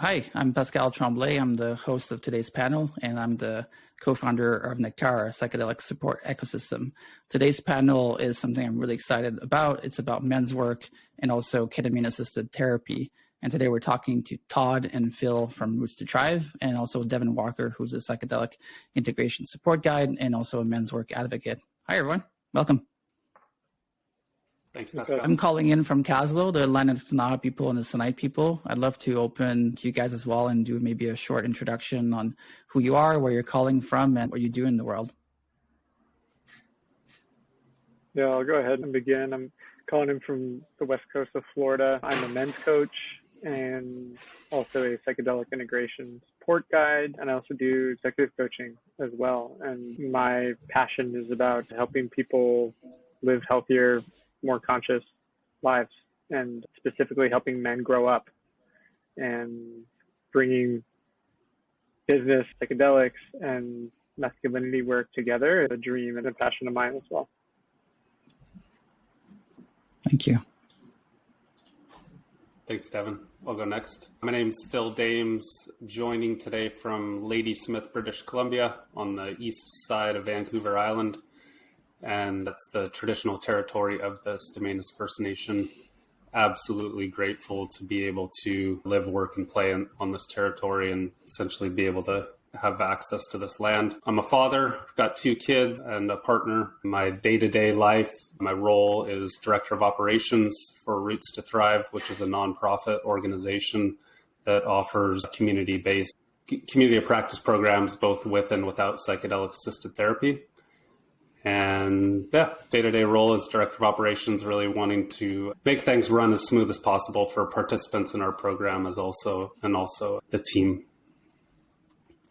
Hi, I'm Pascal Tremblay. I'm the host of today's panel, and I'm the co-founder of Nectara, a psychedelic support ecosystem. Today's panel is something I'm really excited about. It's about men's work and also ketamine-assisted therapy. And today we're talking to Todd and Phil from Roots to Thrive, and also Devon Walker, who's a psychedelic integration support guide and also a men's work advocate. Hi, everyone. Welcome. Thanks, Pascal. I'm calling in from Kaslo, the Lenape people and the Sinite people. I'd love to open to you guys as well and do maybe a short introduction on who you are, where you're calling from, and what you do in the world. Yeah, I'll go ahead and begin. I'm calling in from the west coast of Florida. I'm a men's coach and also a psychedelic integration support guide, and I also do executive coaching as well. And my passion is about helping people live healthier, more conscious lives, and specifically helping men grow up and bringing business, psychedelics, and masculinity work together is a dream and a passion of mine as well. Thank you. Thanks, Devon. I'll go next. My name's Phil Dames, joining today from Ladysmith, British Columbia, on the east side of Vancouver Island. And that's the traditional territory of the Stamanis First Nation. Absolutely grateful to be able to live, work, and play on this territory and essentially be able to have access to this land. I'm a father. I've got 2 kids and a partner. My day-to-day life, my role is Director of Operations for Roots to Thrive, which is a nonprofit organization that offers community-based community of practice programs, both with and without psychedelic-assisted therapy. And yeah, day-to-day role as Director of Operations, really wanting to make things run as smooth as possible for participants in our program and also the team.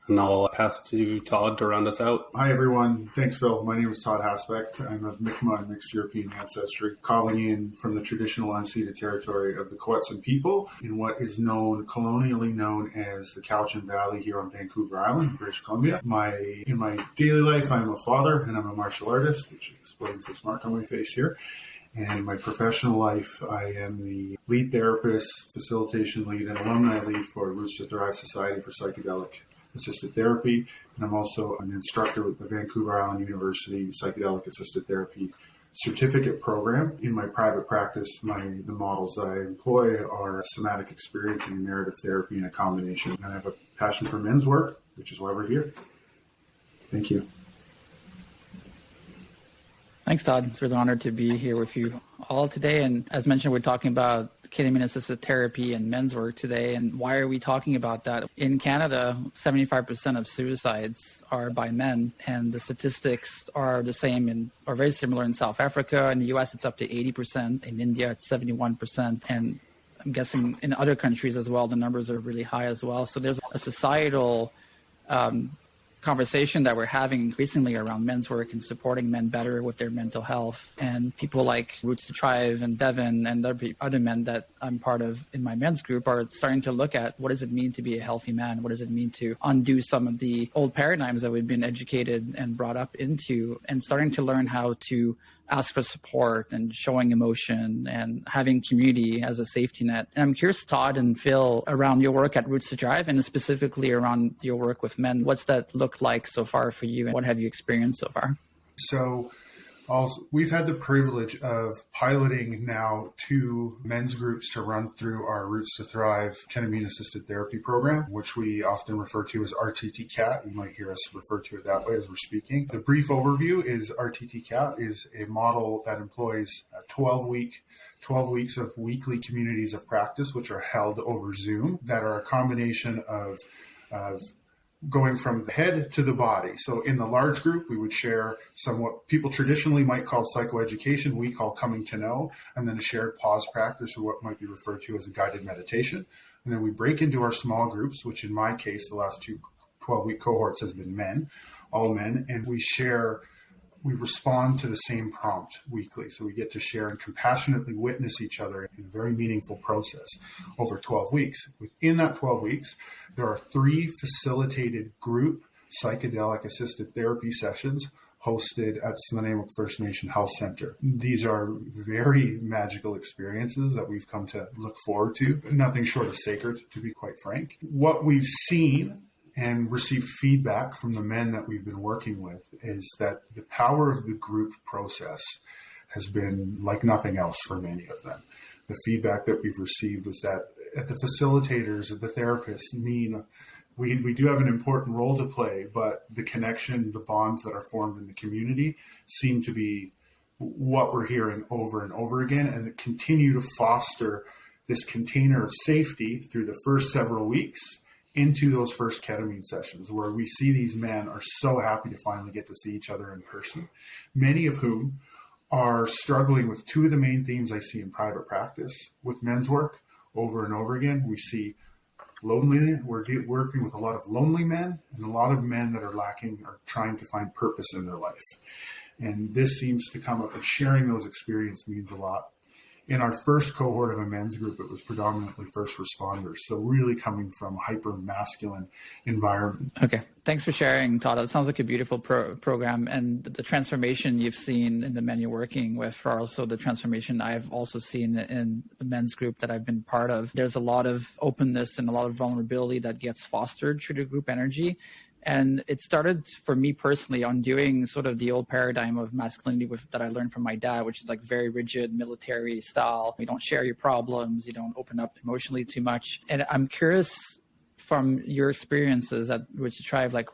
And I'll pass to Todd to round us out. Hi, everyone. Thanks, Phil. My name is Todd Haspect. I'm of Mi'kmaq and mixed European ancestry, calling in from the traditional unceded territory of the Quetzal people in what is colonially known as the Cowichan Valley here on Vancouver Island, British Columbia. In my daily life, I'm a father and I'm a martial artist, which explains this mark on my face here. And in my professional life, I am the lead therapist, facilitation lead, and alumni lead for Roots to Thrive Society for Psychedelic Assisted Therapy, and I'm also an instructor with the Vancouver Island University Psychedelic Assisted Therapy certificate program. In my private practice, the models that I employ are somatic experiencing and narrative therapy in a combination. And I have a passion for men's work, which is why we're here. Thank you. Thanks, Todd. It's really an honor to be here with you all today. And as mentioned, we're talking about ketamine-assisted therapy and men's work today. And why are we talking about that? In Canada, 75% of suicides are by men, and the statistics are the same or very similar in South Africa. In the US, it's up to 80%. In India, it's 71%. And I'm guessing in other countries as well, the numbers are really high as well. So there's a societal conversation that we're having increasingly around men's work and supporting men better with their mental health. And people like Roots to Thrive and Devon and other men that I'm part of in my men's group are starting to look at what does it mean to be a healthy man? What does it mean to undo some of the old paradigms that we've been educated and brought up into, and starting to learn how to ask for support and showing emotion and having community as a safety net. And I'm curious, Todd and Phil, around your work at Roots to Thrive and specifically around your work with men. What's that look like so far for you, and what have you experienced so far? So we've had the privilege of piloting now 2 men's groups to run through our Roots to Thrive ketamine-assisted therapy program, which we often refer to as RTT-CAT. You might hear us refer to it that way as we're speaking. The brief overview is RTT-CAT is a model that employs 12 weeks of weekly communities of practice, which are held over Zoom, that are a combination of going from the head to the body. So in the large group, we would share some what people traditionally might call psychoeducation, we call coming to know, and then a shared pause practice, or what might be referred to as a guided meditation. And then we break into our small groups, which in my case, the last 2 12-week cohorts has been men, all men, and we respond to the same prompt weekly. So we get to share and compassionately witness each other in a very meaningful process over 12 weeks. Within that 12 weeks, there are 3 facilitated group psychedelic assisted therapy sessions hosted at Snuneymuxw First Nation Health Center. These are very magical experiences that we've come to look forward to. Nothing short of sacred, to be quite frank. What we've seen and received feedback from the men that we've been working with is that the power of the group process has been like nothing else for many of them. The feedback that we've received was that the facilitators, the therapists we do have an important role to play, but the connection, the bonds that are formed in the community seem to be what we're hearing over and over again, and continue to foster this container of safety through the first several weeks into those first ketamine sessions, where we see these men are so happy to finally get to see each other in person, many of whom are struggling with two of the main themes I see in private practice with men's work over and over again. We see loneliness. We're working with a lot of lonely men and a lot of men that are trying to find purpose in their life. And this seems to come up, and sharing those experiences means a lot. In our first cohort of a men's group, it was predominantly first responders. So really coming from a hyper-masculine environment. Okay. Thanks for sharing, Todd. That sounds like a beautiful program. And the transformation you've seen in the men you're working with are also the transformation I've also seen in the men's group that I've been part of. There's a lot of openness and a lot of vulnerability that gets fostered through the group energy. And it started for me personally on doing sort of the old paradigm of masculinity that I learned from my dad, which is like very rigid military style. You don't share your problems. You don't open up emotionally too much. And I'm curious from your experiences at Roots to Thrive, like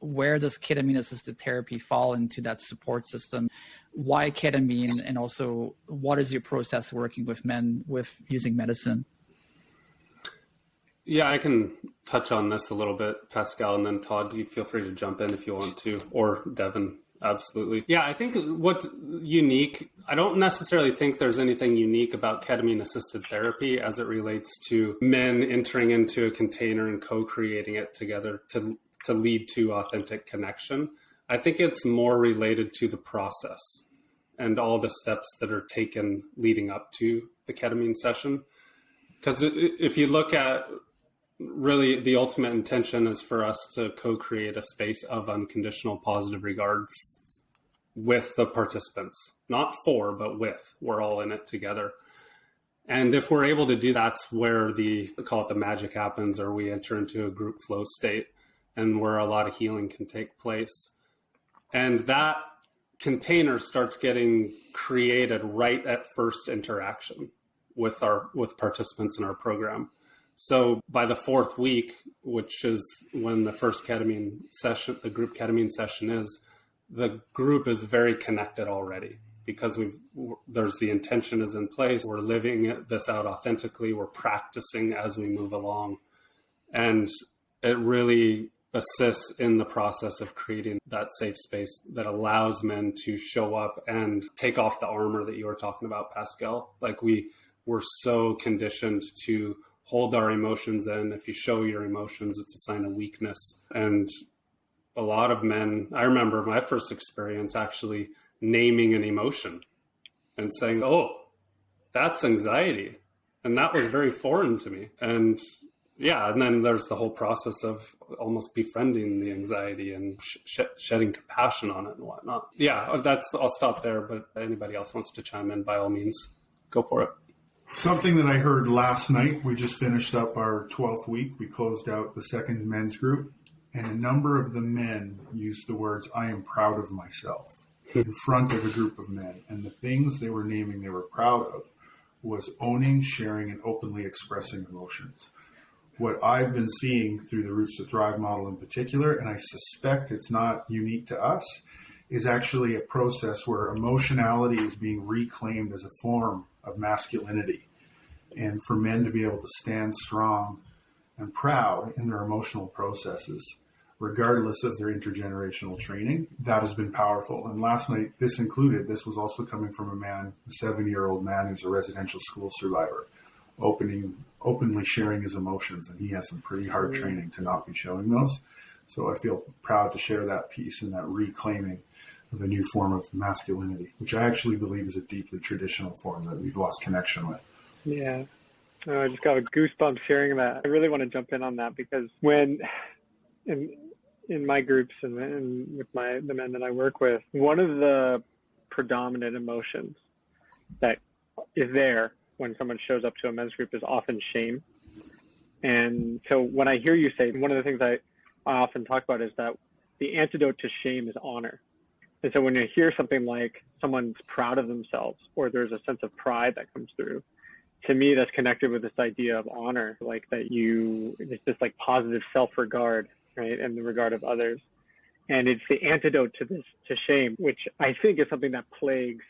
where does ketamine-assisted therapy fall into that support system? Why ketamine? And also, what is your process working with men with using medicine? Yeah, I can touch on this a little bit, Pascal, and then Todd, you feel free to jump in if you want to, or Devon, absolutely. Yeah, I think what's unique, I don't necessarily think there's anything unique about ketamine-assisted therapy as it relates to men entering into a container and co-creating it together to lead to authentic connection. I think it's more related to the process and all the steps that are taken leading up to the ketamine session. Because if you look at really the ultimate intention is for us to co-create a space of unconditional positive regard with the participants, not for, but with. We're all in it together. And if we're able to do, that's where call it the magic happens, or we enter into a group flow state and where a lot of healing can take place. And that container starts getting created right at first interaction with participants in our program. So by the fourth week, which is when the first ketamine session, the group ketamine session is, the group is very connected already because there's the intention is in place. We're living this out authentically. We're practicing as we move along. And it really assists in the process of creating that safe space that allows men to show up and take off the armor that you were talking about, Pascal. Like we're so conditioned to hold our emotions in. If you show your emotions, it's a sign of weakness. And a lot of men, I remember my first experience actually naming an emotion and saying, oh, that's anxiety. And that was very foreign to me. And yeah, and then there's the whole process of almost befriending the anxiety and shedding compassion on it and whatnot. Yeah, I'll stop there, but anybody else wants to chime in, by all means, go for it. Something that I heard last night, we just finished up our 12th week. We closed out the second men's group, and a number of the men used the words, I am proud of myself, in front of a group of men. And the things they were naming they were proud of was owning, sharing, and openly expressing emotions. What I've been seeing through the Roots to Thrive model in particular, and I suspect it's not unique to us, is actually a process where emotionality is being reclaimed as a form of masculinity, and for men to be able to stand strong and proud in their emotional processes, regardless of their intergenerational training, that has been powerful. And last night, this was also coming from a man, a 70-year-old man who's a residential school survivor, openly sharing his emotions, and he has some pretty hard training to not be showing those. So I feel proud to share that piece and that reclaiming of a new form of masculinity, which I actually believe is a deeply traditional form that we've lost connection with. Yeah. I just got goosebumps hearing that. I really want to jump in on that because when in my groups and with the men that I work with, one of the predominant emotions that is there when someone shows up to a men's group is often shame. And so when I hear you say, one of the things I often talk about is that the antidote to shame is honor. And so when you hear something like someone's proud of themselves, or there's a sense of pride that comes through, to me, that's connected with this idea of honor, like that it's this like positive self-regard, right? And the regard of others. And it's the antidote to shame, which I think is something that plagues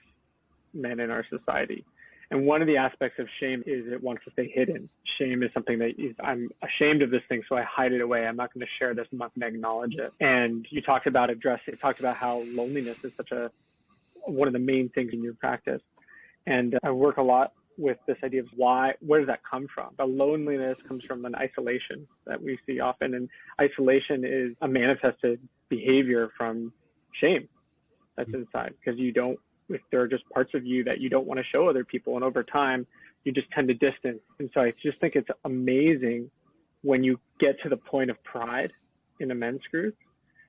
men in our society. And one of the aspects of shame is it wants to stay hidden. Shame is something that I'm ashamed of this thing, so I hide it away. I'm not going to share this. I'm not going to acknowledge it. And you talked about how loneliness is one of the main things in your practice. And I work a lot with this idea of where does that come from? The loneliness comes from an isolation that we see often. And isolation is a manifested behavior from shame that's inside, because if there are just parts of you that you don't want to show other people, and over time you just tend to distance. And so I just think it's amazing when you get to the point of pride in a men's group,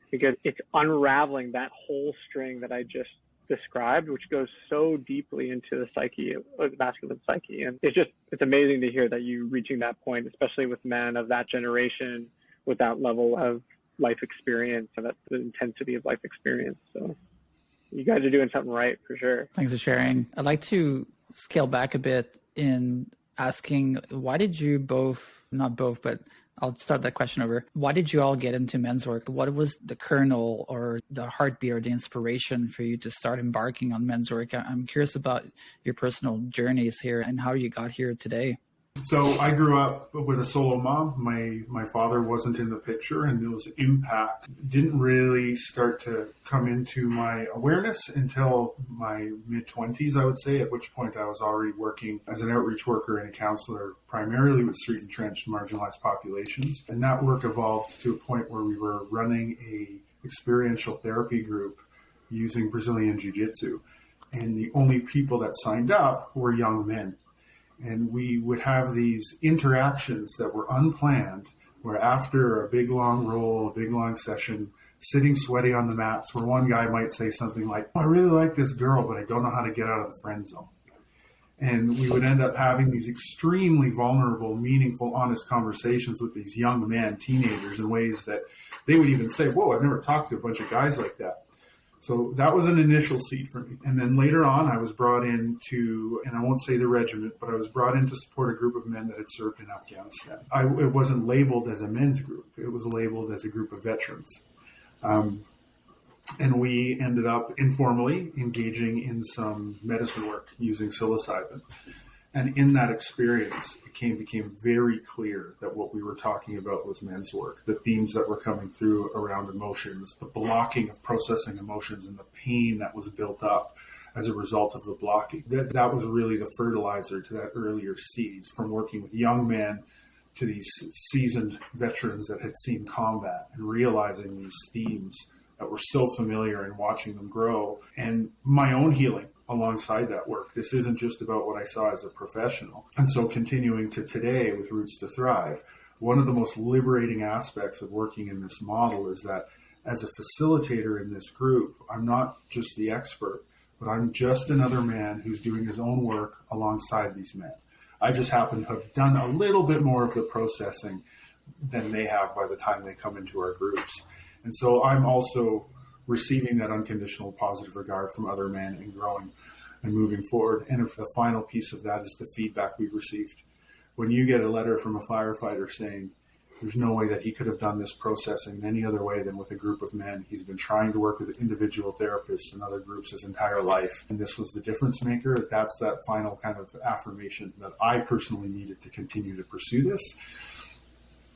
because it's unraveling that whole string that I just described, which goes so deeply into the psyche, the masculine psyche. And it's amazing to hear that you reaching that point, especially with men of that generation, with that level of life experience and that the intensity of life experience. So you guys are doing something right for sure. Thanks for sharing. I'd like to scale back a bit in asking, why did you not both, but I'll start that question over. Why did you all get into men's work? What was the kernel or the heartbeat or the inspiration for you to start embarking on men's work? I'm curious about your personal journeys here and how you got here today. So I grew up with a solo mom. My father wasn't in the picture, and those impact didn't really start to come into my awareness until my mid-20s, I would say, at which point I was already working as an outreach worker and a counselor, primarily with street and trench marginalized populations. And that work evolved to a point where we were running a experiential therapy group using Brazilian Jiu-Jitsu. And the only people that signed up were young men. And we would have these interactions that were unplanned, where after a big long roll, a big long session, sitting sweaty on the mats, where one guy might say something like, I really like this girl, but I don't know how to get out of the friend zone. And we would end up having these extremely vulnerable, meaningful, honest conversations with these young men, teenagers, in ways that they would even say, whoa, I've never talked to a bunch of guys like that. So that was an initial seed for me. And then later on, I was brought into, and I won't say the regiment, but I was brought in to support a group of men that had served in Afghanistan. It wasn't labeled as a men's group. It was labeled as a group of veterans. And we ended up informally engaging in some medicine work using psilocybin. And in that experience, it became very clear that what we were talking about was men's work. The themes that were coming through around emotions, the blocking of processing emotions, and the pain that was built up as a result of the blocking. That was really the fertilizer to that earlier seeds, from working with young men to these seasoned veterans that had seen combat, and realizing these themes that were so familiar and watching them grow. And my own healing alongside that work. This isn't just about what I saw as a professional. And so continuing to today with Roots to Thrive, one of the most liberating aspects of working in this model is that as a facilitator in this group, I'm not just the expert, but I'm just another man who's doing his own work alongside these men. I just happen to have done a little bit more of the processing than they have by the time they come into our groups. And so I'm also receiving that unconditional positive regard from other men and growing and moving forward. And the final piece of that is the feedback we've received. When you get a letter from a firefighter saying there's no way that he could have done this processing in any other way than with a group of men. He's been trying to work with individual therapists and other groups his entire life, and this was the difference maker. That's that final kind of affirmation that I personally needed to continue to pursue this.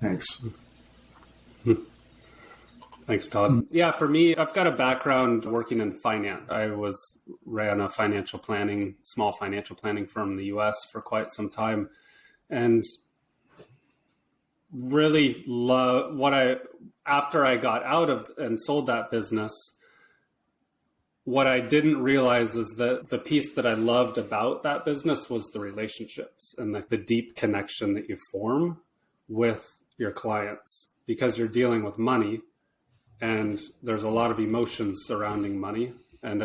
Thanks. Thanks, Todd. Yeah, for me, I've got a background working in finance. I ran a small financial planning firm in the US for quite some time, and really after I got out of and sold that business, what I didn't realize is that the piece that I loved about that business was the relationships and the deep connection that you form with your clients, because you're dealing with money. and there's a lot of emotions surrounding money. And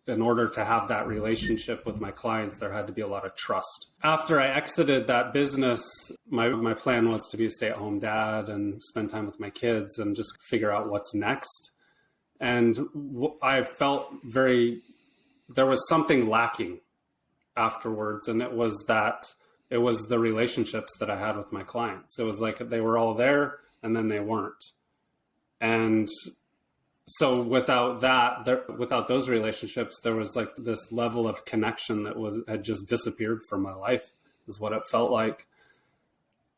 in order to have that relationship with my clients, there had to be a lot of trust. After I exited that business, my plan was to be a stay-at-home dad and spend time with my kids and just figure out what's next. And I felt there was something lacking afterwards. And it was the relationships that I had with my clients. It was like they were all there and then they weren't. And so without those relationships, there was like this level of connection that had just disappeared from my life, is what it felt like.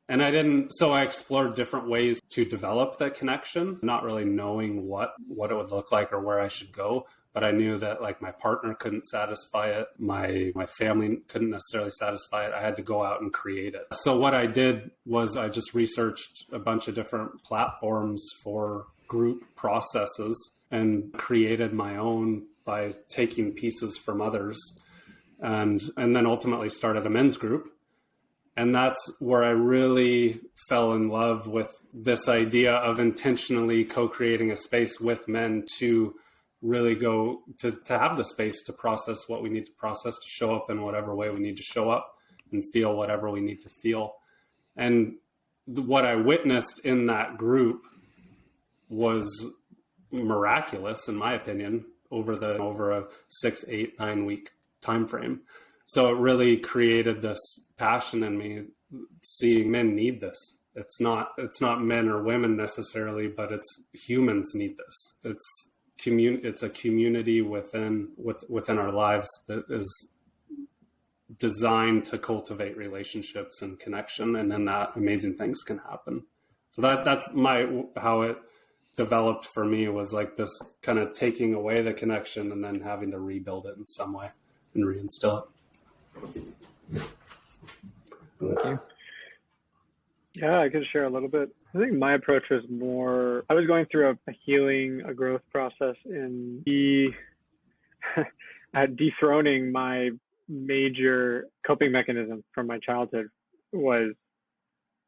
And so I explored different ways to develop that connection, not really knowing what it would look like or where I should go. But I knew that like my partner couldn't satisfy it. My family couldn't necessarily satisfy it. I had to go out and create it. So what I did was I just researched a bunch of different platforms for group processes and created my own by taking pieces from others, and then ultimately started a men's group. And that's where I really fell in love with this idea of intentionally co-creating a space with men to really go to have the space to process what we need to process, to show up in whatever way we need to show up and feel whatever we need to feel. And what I witnessed in that group was miraculous, in my opinion, over a 6, 8, 9 week time frame. So it really created this passion in me, seeing men need this. It's not men or women necessarily, but it's humans need this. It's a community within our lives that is designed to cultivate relationships and connection, and then that amazing things can happen. So that's how it developed for me, was like this kind of taking away the connection and then having to rebuild it in some way and reinstill it. Thank you. Yeah, I could share a little bit. I think my approach was more, I was going through a healing, a growth process in dethroning my major coping mechanism from my childhood was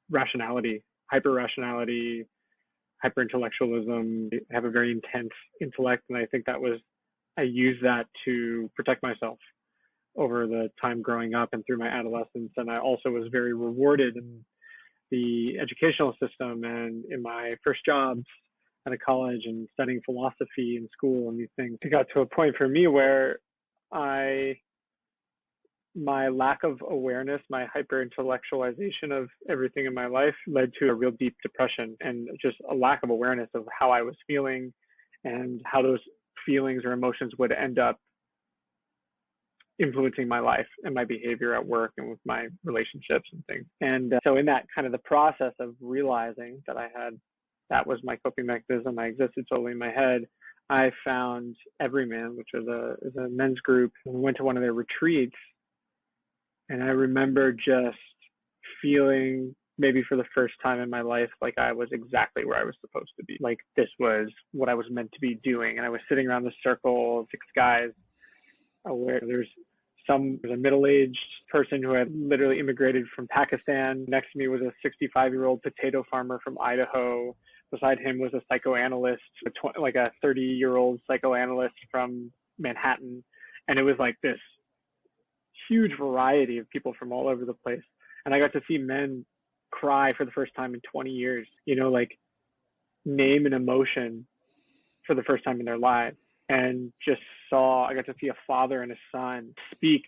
rationality, hyper-rationality, hyper-intellectualism. I have a very intense intellect, and I think I used that to protect myself over the time growing up and through my adolescence. And I also was very rewarded in the educational system and in my first jobs at a college and studying philosophy in school and these things. It got to a point for me where my lack of awareness, my hyper-intellectualization of everything in my life led to a real deep depression and just a lack of awareness of how I was feeling and how those feelings or emotions would end up influencing my life and my behavior at work and with my relationships and things. And so in that kind of the process of realizing that that was my coping mechanism, I existed solely in my head, I found Everyman, which is a men's group, and we went to one of their retreats. And I remember just feeling, maybe for the first time in my life, like I was exactly where I was supposed to be. Like this was what I was meant to be doing. And I was sitting around this circle of 6 guys where there's a middle-aged person who had literally immigrated from Pakistan. Next to me was a 65-year-old potato farmer from Idaho. Beside him was a psychoanalyst, like a 30-year-old psychoanalyst from Manhattan. And it was like this huge variety of people from all over the place. And I got to see men cry for the first time in 20 years, like name an emotion for the first time in their lives. And I got to see a father and a son speak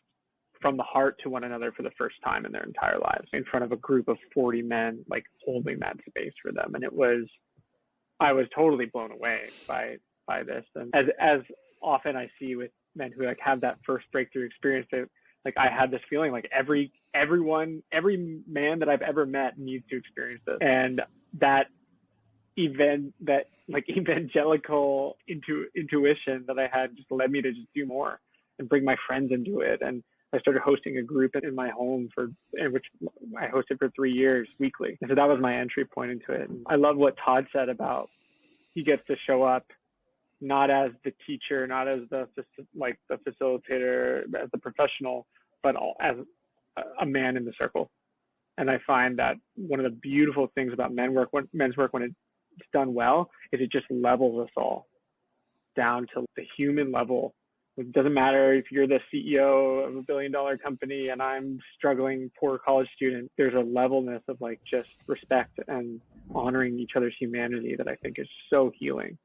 from the heart to one another for the first time in their entire lives in front of a group of 40 men, like holding that space for them. And I was totally blown away by this. And as often I see with men who like have that first breakthrough experience, like I had this feeling like every man that I've ever met needs to experience this. And that evangelical intuition that I had just led me to just do more and bring my friends into it. And I started hosting a group in my home which I hosted for 3 years weekly. And so that was my entry point into it. And I love what Todd said about he gets to show up not as the teacher, not as the facilitator, as the professional, but as a man in the circle. And I find that one of the beautiful things about men's work when it it's done well is it just levels us all down to the human level. It doesn't matter if you're the CEO of a $1 billion company and I'm struggling poor college student. There's a levelness of like just respect and honoring each other's humanity that I think is so healing.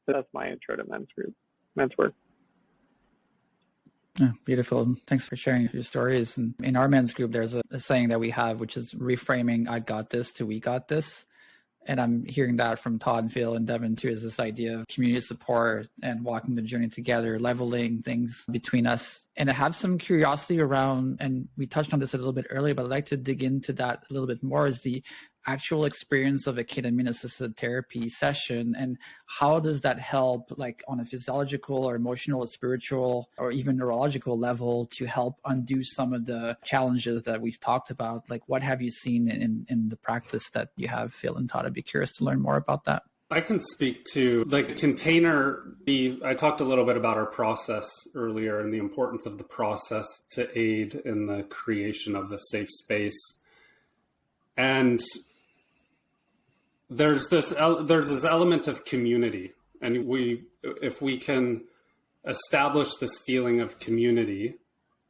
So that's my intro to men's work. Yeah, beautiful. Thanks for sharing your stories. And in our men's group, there's a saying that we have, which is reframing "I got this" to "we got this." And I'm hearing that from Todd, Phil, and Devon too, is this idea of community support and walking the journey together, leveling things between us. And I have some curiosity around, and we touched on this a little bit earlier, but I'd like to dig into that a little bit more, is the actual experience of a ketamine-assisted therapy session, and how does that help, like on a physiological or emotional or spiritual or even neurological level, to help undo some of the challenges that we've talked about? Like, what have you seen in the practice that you have, Phil and Todd? I'd be curious to learn more about that. I can speak to like the container. I talked a little bit about our process earlier and the importance of the process to aid in the creation of the safe space. And there's this element of community, and if we can establish this feeling of community,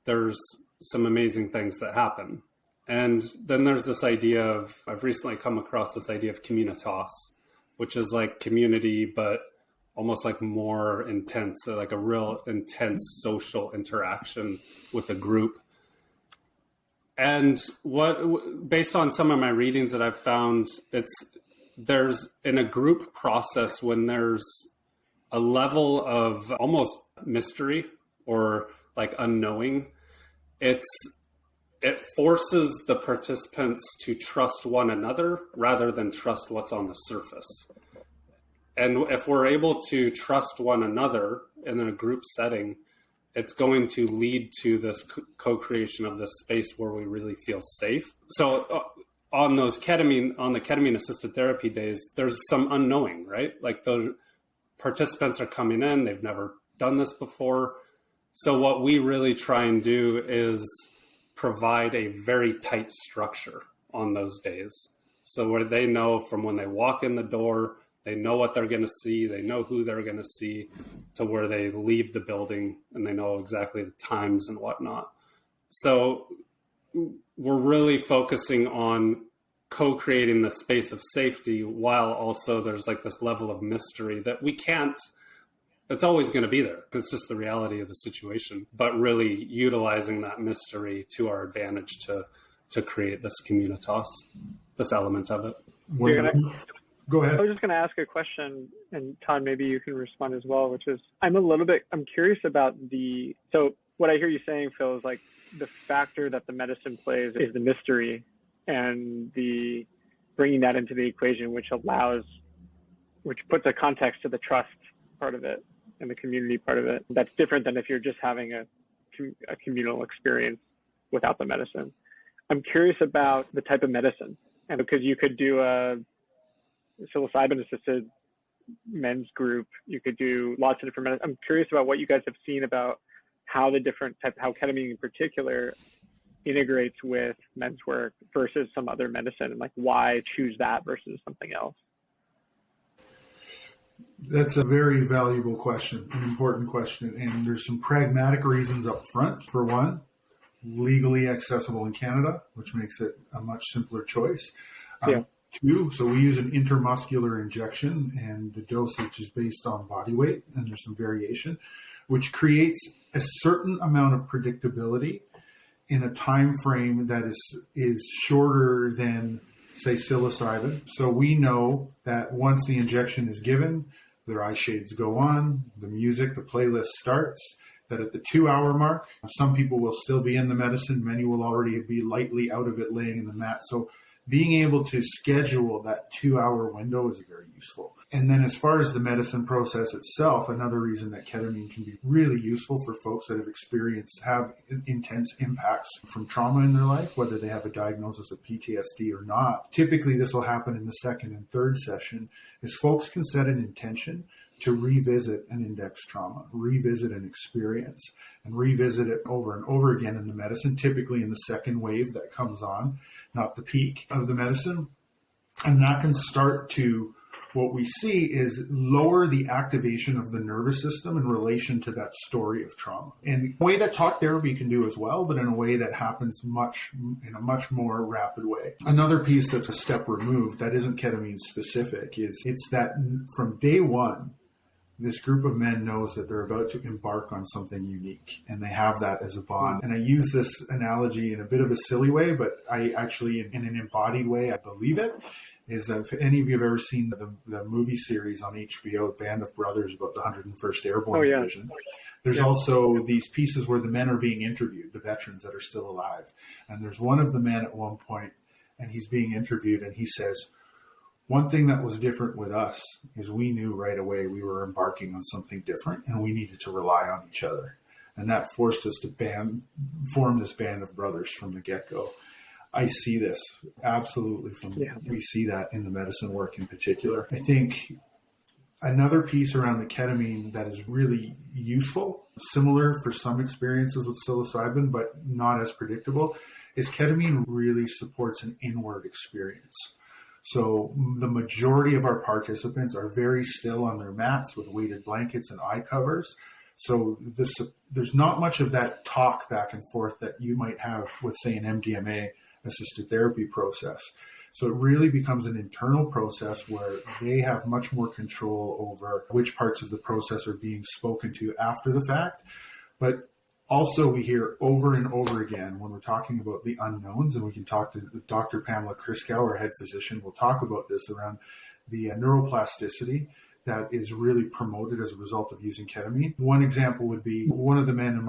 there's some amazing things that happen. And then there's this idea of, I've recently come across this idea of communitas, which is like community, but almost like more intense, so like a real intense social interaction with a group. And based on some of my readings that I've found, there's in a group process, when there's a level of almost mystery or like unknowing, it forces the participants to trust one another rather than trust what's on the surface. And if we're able to trust one another in a group setting, it's going to lead to this co-creation of this space where we really feel safe. So on the ketamine-assisted therapy days, there's some unknowing, right? Like the participants are coming in, they've never done this before. So what we really try and do is provide a very tight structure on those days. So where they know from when they walk in the door, they know what they're going to see, they know who they're going to see, to where they leave the building, and they know exactly the times and whatnot. So we're really focusing on co-creating the space of safety, while also there's like this level of mystery that we can't, it's always going to be there because it's just the reality of the situation, but really utilizing that mystery to our advantage to create this communitas, this element of it. Go ahead. I was just going to ask a question, and Todd, maybe you can respond as well, which is, I'm curious about so what I hear you saying, Phil, is like the factor that the medicine plays is the mystery, and the bringing that into the equation, which puts a context to the trust part of it and the community part of it. That's different than if you're just having a communal experience without the medicine. I'm curious about the type of medicine, and because you could do a psilocybin-assisted men's group, you could do lots of different medicine. I'm curious about what you guys have seen about how how ketamine in particular integrates with men's work versus some other medicine, and like why choose that versus something else. That's a very valuable question, an important question. And there's some pragmatic reasons up front. For one, legally accessible in Canada, which makes it a much simpler choice. Two, so we use an intramuscular injection, and the dosage is based on body weight, and there's some variation, which creates a certain amount of predictability in a time frame that is shorter than, say, psilocybin. So we know that once the injection is given, their eye shades go on, the music, the playlist starts, that at the 2-hour mark, some people will still be in the medicine, many will already be lightly out of it laying in the mat. So being able to schedule that 2-hour window is very useful. And then as far as the medicine process itself, another reason that ketamine can be really useful for folks that have intense impacts from trauma in their life, whether they have a diagnosis of PTSD or not. Typically, this will happen in the second and third session, is folks can set an intention to revisit an index trauma, revisit an experience, and revisit it over and over again in the medicine, typically in the second wave that comes on, not the peak of the medicine. And that can start to what we see is lower the activation of the nervous system in relation to that story of trauma. In a way that talk therapy can do as well, but in a way that happens in a much more rapid way. Another piece that's a step removed that isn't ketamine specific is it's that from day one, this group of men knows that they're about to embark on something unique, and they have that as a bond. And I use this analogy in a bit of a silly way, but I actually, in an embodied way, I believe it, is that if any of you have ever seen the movie series on HBO, Band of Brothers, about the 101st Airborne Division, there's also these pieces where the men are being interviewed, the veterans that are still alive. And there's one of the men at one point, and he's being interviewed, and he says, one thing that was different with us is we knew right away we were embarking on something different, and we needed to rely on each other. And that forced us to form this band of brothers from the get-go. I see this absolutely we see that in the medicine work in particular. I think another piece around the ketamine that is really useful, similar for some experiences with psilocybin, but not as predictable, is ketamine really supports an inward experience. So the majority of our participants are very still on their mats with weighted blankets and eye covers. So there's not much of that talk back and forth that you might have with, say, an MDMA-assisted therapy process. So it really becomes an internal process where they have much more control over which parts of the process are being spoken to after the fact. But also, we hear over and over again when we're talking about the unknowns, and we can talk to Dr. Pamela Kriskow, our head physician, will talk about this around the neuroplasticity that is really promoted as a result of using ketamine. One example would be one of the men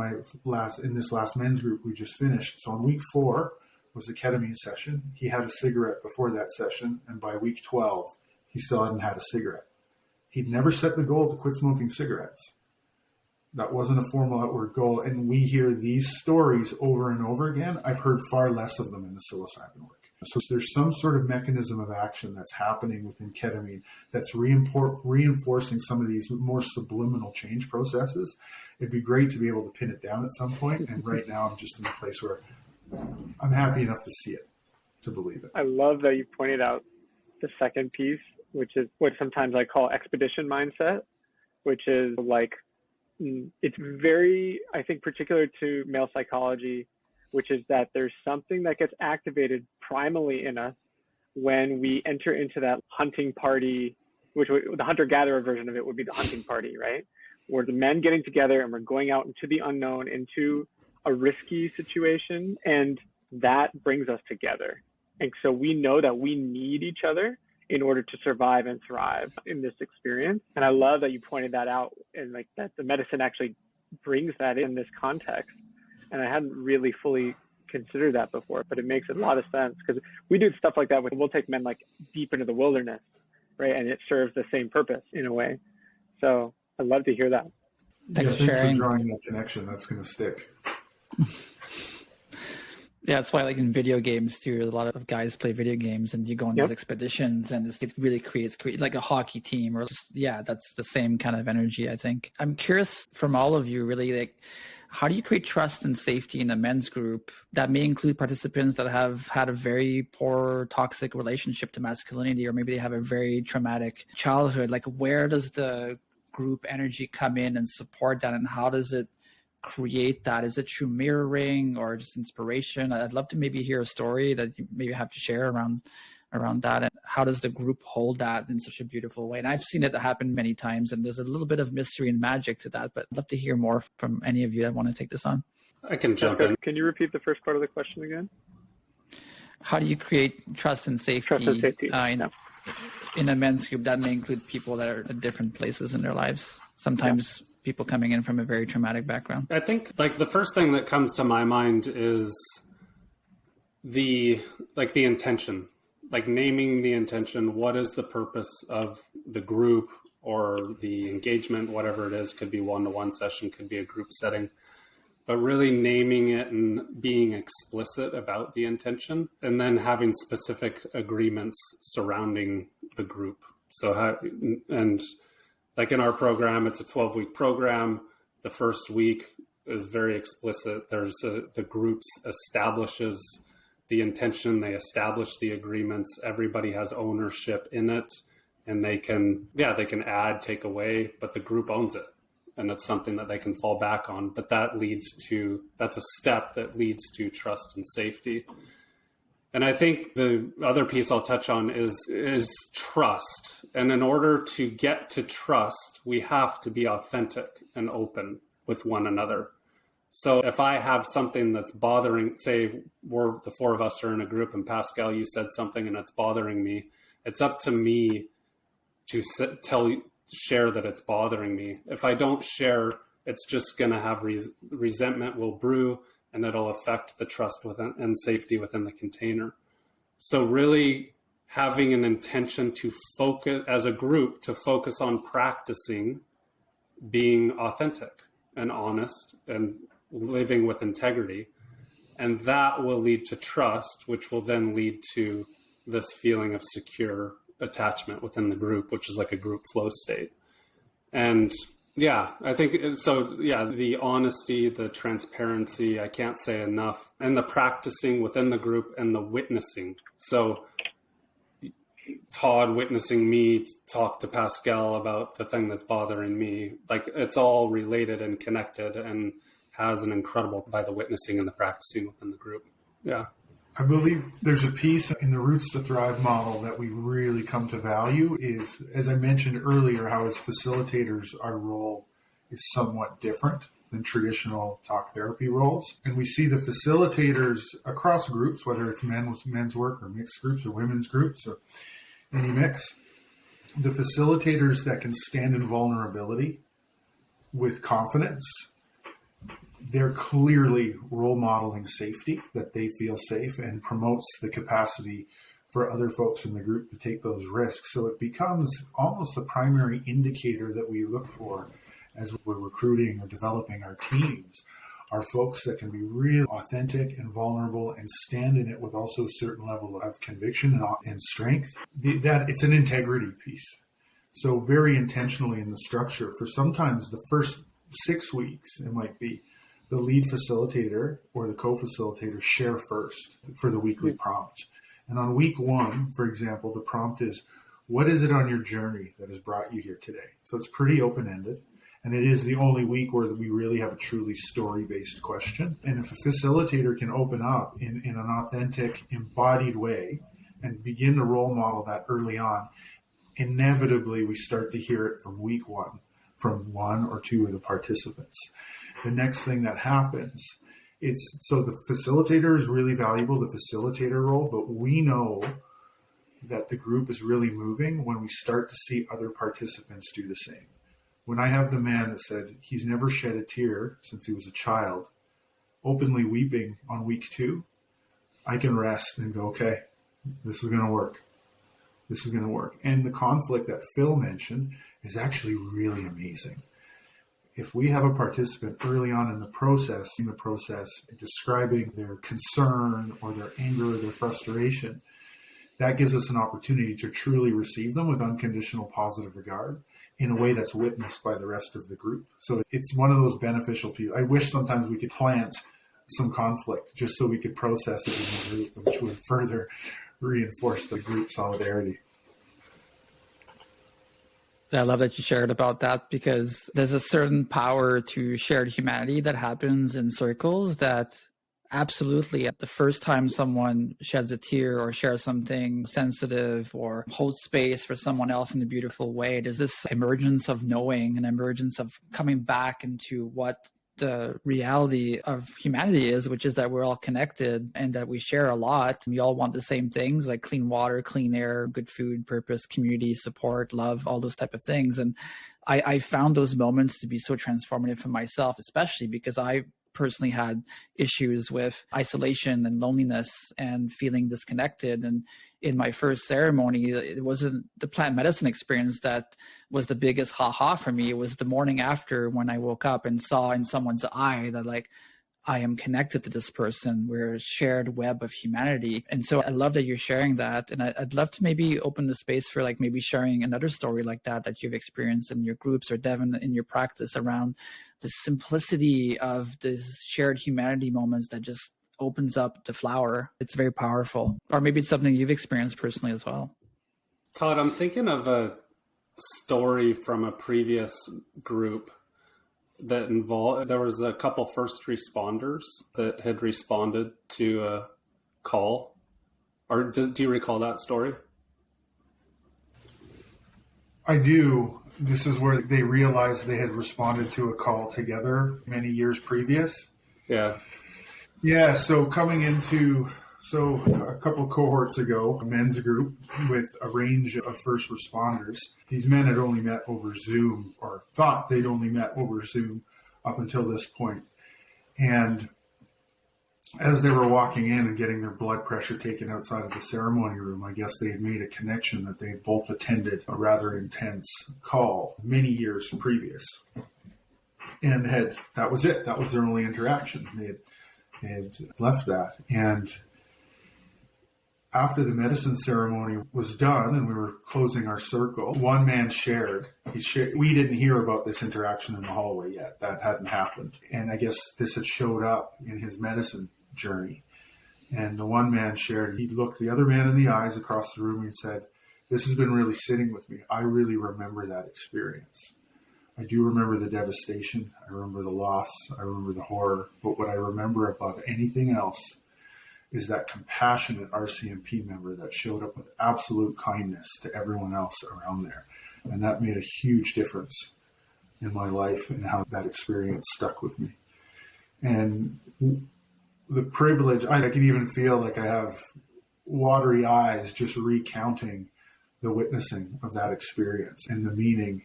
in this last men's group we just finished. So on week 4 was the ketamine session. He had a cigarette before that session, and by week 12, he still hadn't had a cigarette. He'd never set the goal to quit smoking cigarettes. That wasn't a formal outward goal. And we hear these stories over and over again. I've heard far less of them in the psilocybin work. So there's some sort of mechanism of action that's happening within ketamine that's reinforcing some of these more subliminal change processes. It'd be great to be able to pin it down at some point. And right now I'm just in a place where I'm happy enough to see it, to believe it. I love that you pointed out the second piece, which is what sometimes I call expedition mindset, which is like, it's very, I think, particular to male psychology, which is that there's something that gets activated primally in us when we enter into that hunting party, which the hunter-gatherer version of it would be the hunting party, right? Where the men getting together and we're going out into the unknown, into a risky situation, and that brings us together. And so we know that we need each other in order to survive and thrive in this experience. And I love that you pointed that out, and like that the medicine actually brings that in this context. And I hadn't really fully considered that before, but it makes a lot of sense because we do stuff like that we'll take men like deep into the wilderness, right? And it serves the same purpose in a way. So I'd love to hear that. Thanks for sharing. sharing. For drawing that connection. That's going to stick. Yeah, that's why, like in video games too, a lot of guys play video games, and you go on these expeditions, and it really creates like a hockey team, or just that's the same kind of energy. I think I'm curious from all of you, really, like, how do you create trust and safety in a men's group that may include participants that have had a very poor, toxic relationship to masculinity, or maybe they have a very traumatic childhood? Like, where does the group energy come in and support that, and how does it create that? Is it through mirroring or just inspiration? I'd love to maybe hear a story that you maybe have to share around that, and how does the group hold that in such a beautiful way? And I've seen it happen many times, and there's a little bit of mystery and magic to that, but I'd love to hear more from any of you that want to take this on. I can jump in. Can you repeat the first part of the question again? How do you create trust and safety, in a men's group that may include people that are at different places in their lives? Sometimes people coming in from a very traumatic background. I think like the first thing that comes to my mind is the intention, like naming the intention. What is the purpose of the group or the engagement, whatever it is? Could be one-to-one session, could be a group setting, but really naming it and being explicit about the intention, and then having specific agreements surrounding the group. Like in our program, it's a 12-week program. The first week is very explicit. The groups establishes the intention. They establish the agreements. Everybody has ownership in it. and they can add, take away, but the group owns it. And it's something that they can fall back on. But that's a step that leads to trust and safety. And I think the other piece I'll touch on is trust. And in order to get to trust, we have to be authentic and open with one another. So if I have something that's bothering, say the four of us are in a group and Pascal, you said something and it's bothering me, it's up to me to share that it's bothering me. If I don't share, it's just going to have resentment will brew, and it'll affect the trust within and safety within the container. So really having an intention to focus as a group, to focus on practicing being authentic and honest and living with integrity. And that will lead to trust, which will then lead to this feeling of secure attachment within the group, which is like a group flow state. And yeah, I think so. Yeah, the honesty, the transparency, I can't say enough, and the practicing within the group and the witnessing. So Todd witnessing me talk to Pascal about the thing that's bothering me, like it's all related and connected and has an incredible by the witnessing and the practicing within the group. Yeah. I believe there's a piece in the Roots to Thrive model that we really come to value is, as I mentioned earlier, how as facilitators, our role is somewhat different than traditional talk therapy roles. And we see the facilitators across groups, whether it's men's work or mixed groups or women's groups or any mix, the facilitators that can stand in vulnerability with confidence, they're clearly role modeling safety, that they feel safe, and promotes the capacity for other folks in the group to take those risks. So it becomes almost the primary indicator that we look for as we're recruiting or developing our teams, are folks that can be real authentic and vulnerable and stand in it with also a certain level of conviction and strength. That it's an integrity piece. So very intentionally in the structure, for sometimes the first 6 weeks, it might be the lead facilitator or the co-facilitator share first for the weekly prompt. And on week 1, for example, the prompt is, what is it on your journey that has brought you here today? So it's pretty open-ended. And it is the only week where we really have a truly story-based question. And if a facilitator can open up in an authentic, embodied way and begin to role model that early on, inevitably we start to hear it from week 1, from 1 or 2 of the participants. The next thing that happens, so the facilitator is really valuable, the facilitator role, but we know that the group is really moving when we start to see other participants do the same. When I have the man that said he's never shed a tear since he was a child, openly weeping on week 2, I can rest and go, okay, this is going to work. This is going to work. And the conflict that Phil mentioned is actually really amazing. If we have a participant early on in the process describing their concern or their anger or their frustration, that gives us an opportunity to truly receive them with unconditional positive regard in a way that's witnessed by the rest of the group. So it's one of those beneficial pieces. I wish sometimes we could plant some conflict just so we could process it in the group, which would further reinforce the group solidarity. I love that you shared about that, because there's a certain power to shared humanity that happens in circles that absolutely at the first time someone sheds a tear or shares something sensitive or holds space for someone else in a beautiful way, there's this emergence of knowing, an emergence of coming back into what the reality of humanity is, which is that we're all connected and that we share a lot. We all want the same things, like clean water, clean air, good food, purpose, community, support, love, all those type of things. And I found those moments to be so transformative for myself, especially because I personally had issues with isolation and loneliness and feeling disconnected. And in my first ceremony, it wasn't the plant medicine experience that was the biggest ha-ha for me. It was the morning after when I woke up and saw in someone's eye that, like, I am connected to this person. We're a shared web of humanity. And so I love that you're sharing that. And I'd love to maybe open the space for like maybe sharing another story like that you've experienced in your groups, or Devon in your practice, around the simplicity of this shared humanity moments that just opens up the flower. It's very powerful. Or maybe it's something you've experienced personally as well. Todd, I'm thinking of a story from a previous group that involved, there was a couple first responders that had responded to a call. Or do you recall that story? I do. This is where they realized they had responded to a call together many years previous. Yeah. Yeah, so a couple of cohorts ago, a men's group with a range of first responders. These men had only met over Zoom, or thought they'd only met over Zoom up until this point. And as they were walking in and getting their blood pressure taken outside of the ceremony room, I guess they had made a connection that they had both attended a rather intense call many years previous. And that was it. That was their only interaction. They had left that. And after the medicine ceremony was done and we were closing our circle, one man shared. We didn't hear about this interaction in the hallway yet. That hadn't happened. And I guess this had showed up in his medicine journey. And the one man shared, he looked the other man in the eyes across the room and said, "This has been really sitting with me. I really remember that experience. I do remember the devastation. I remember the loss. I remember the horror. But what I remember above anything else is that compassionate RCMP member that showed up with absolute kindness to everyone else around there." And that made a huge difference in my life and how that experience stuck with me. And the privilege, I can even feel like I have watery eyes just recounting the witnessing of that experience and the meaning,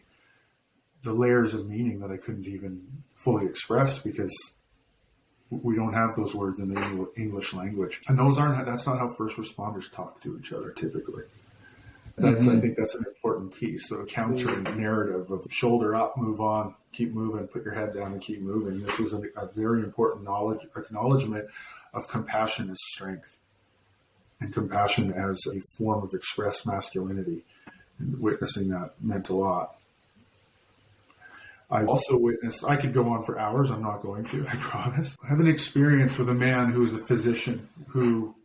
the layers of meaning that I couldn't even fully express because we don't have those words in the English language. And that's not how first responders talk to each other typically. I think that's an important piece. So a countering narrative of shoulder up, move on, keep moving, put your head down and keep moving. This is a very important acknowledgement of compassion as strength and compassion as a form of expressed masculinity. And witnessing that meant a lot. I also witnessed, I could go on for hours, I'm not going to, I promise. I have an experience with a man who is a physician who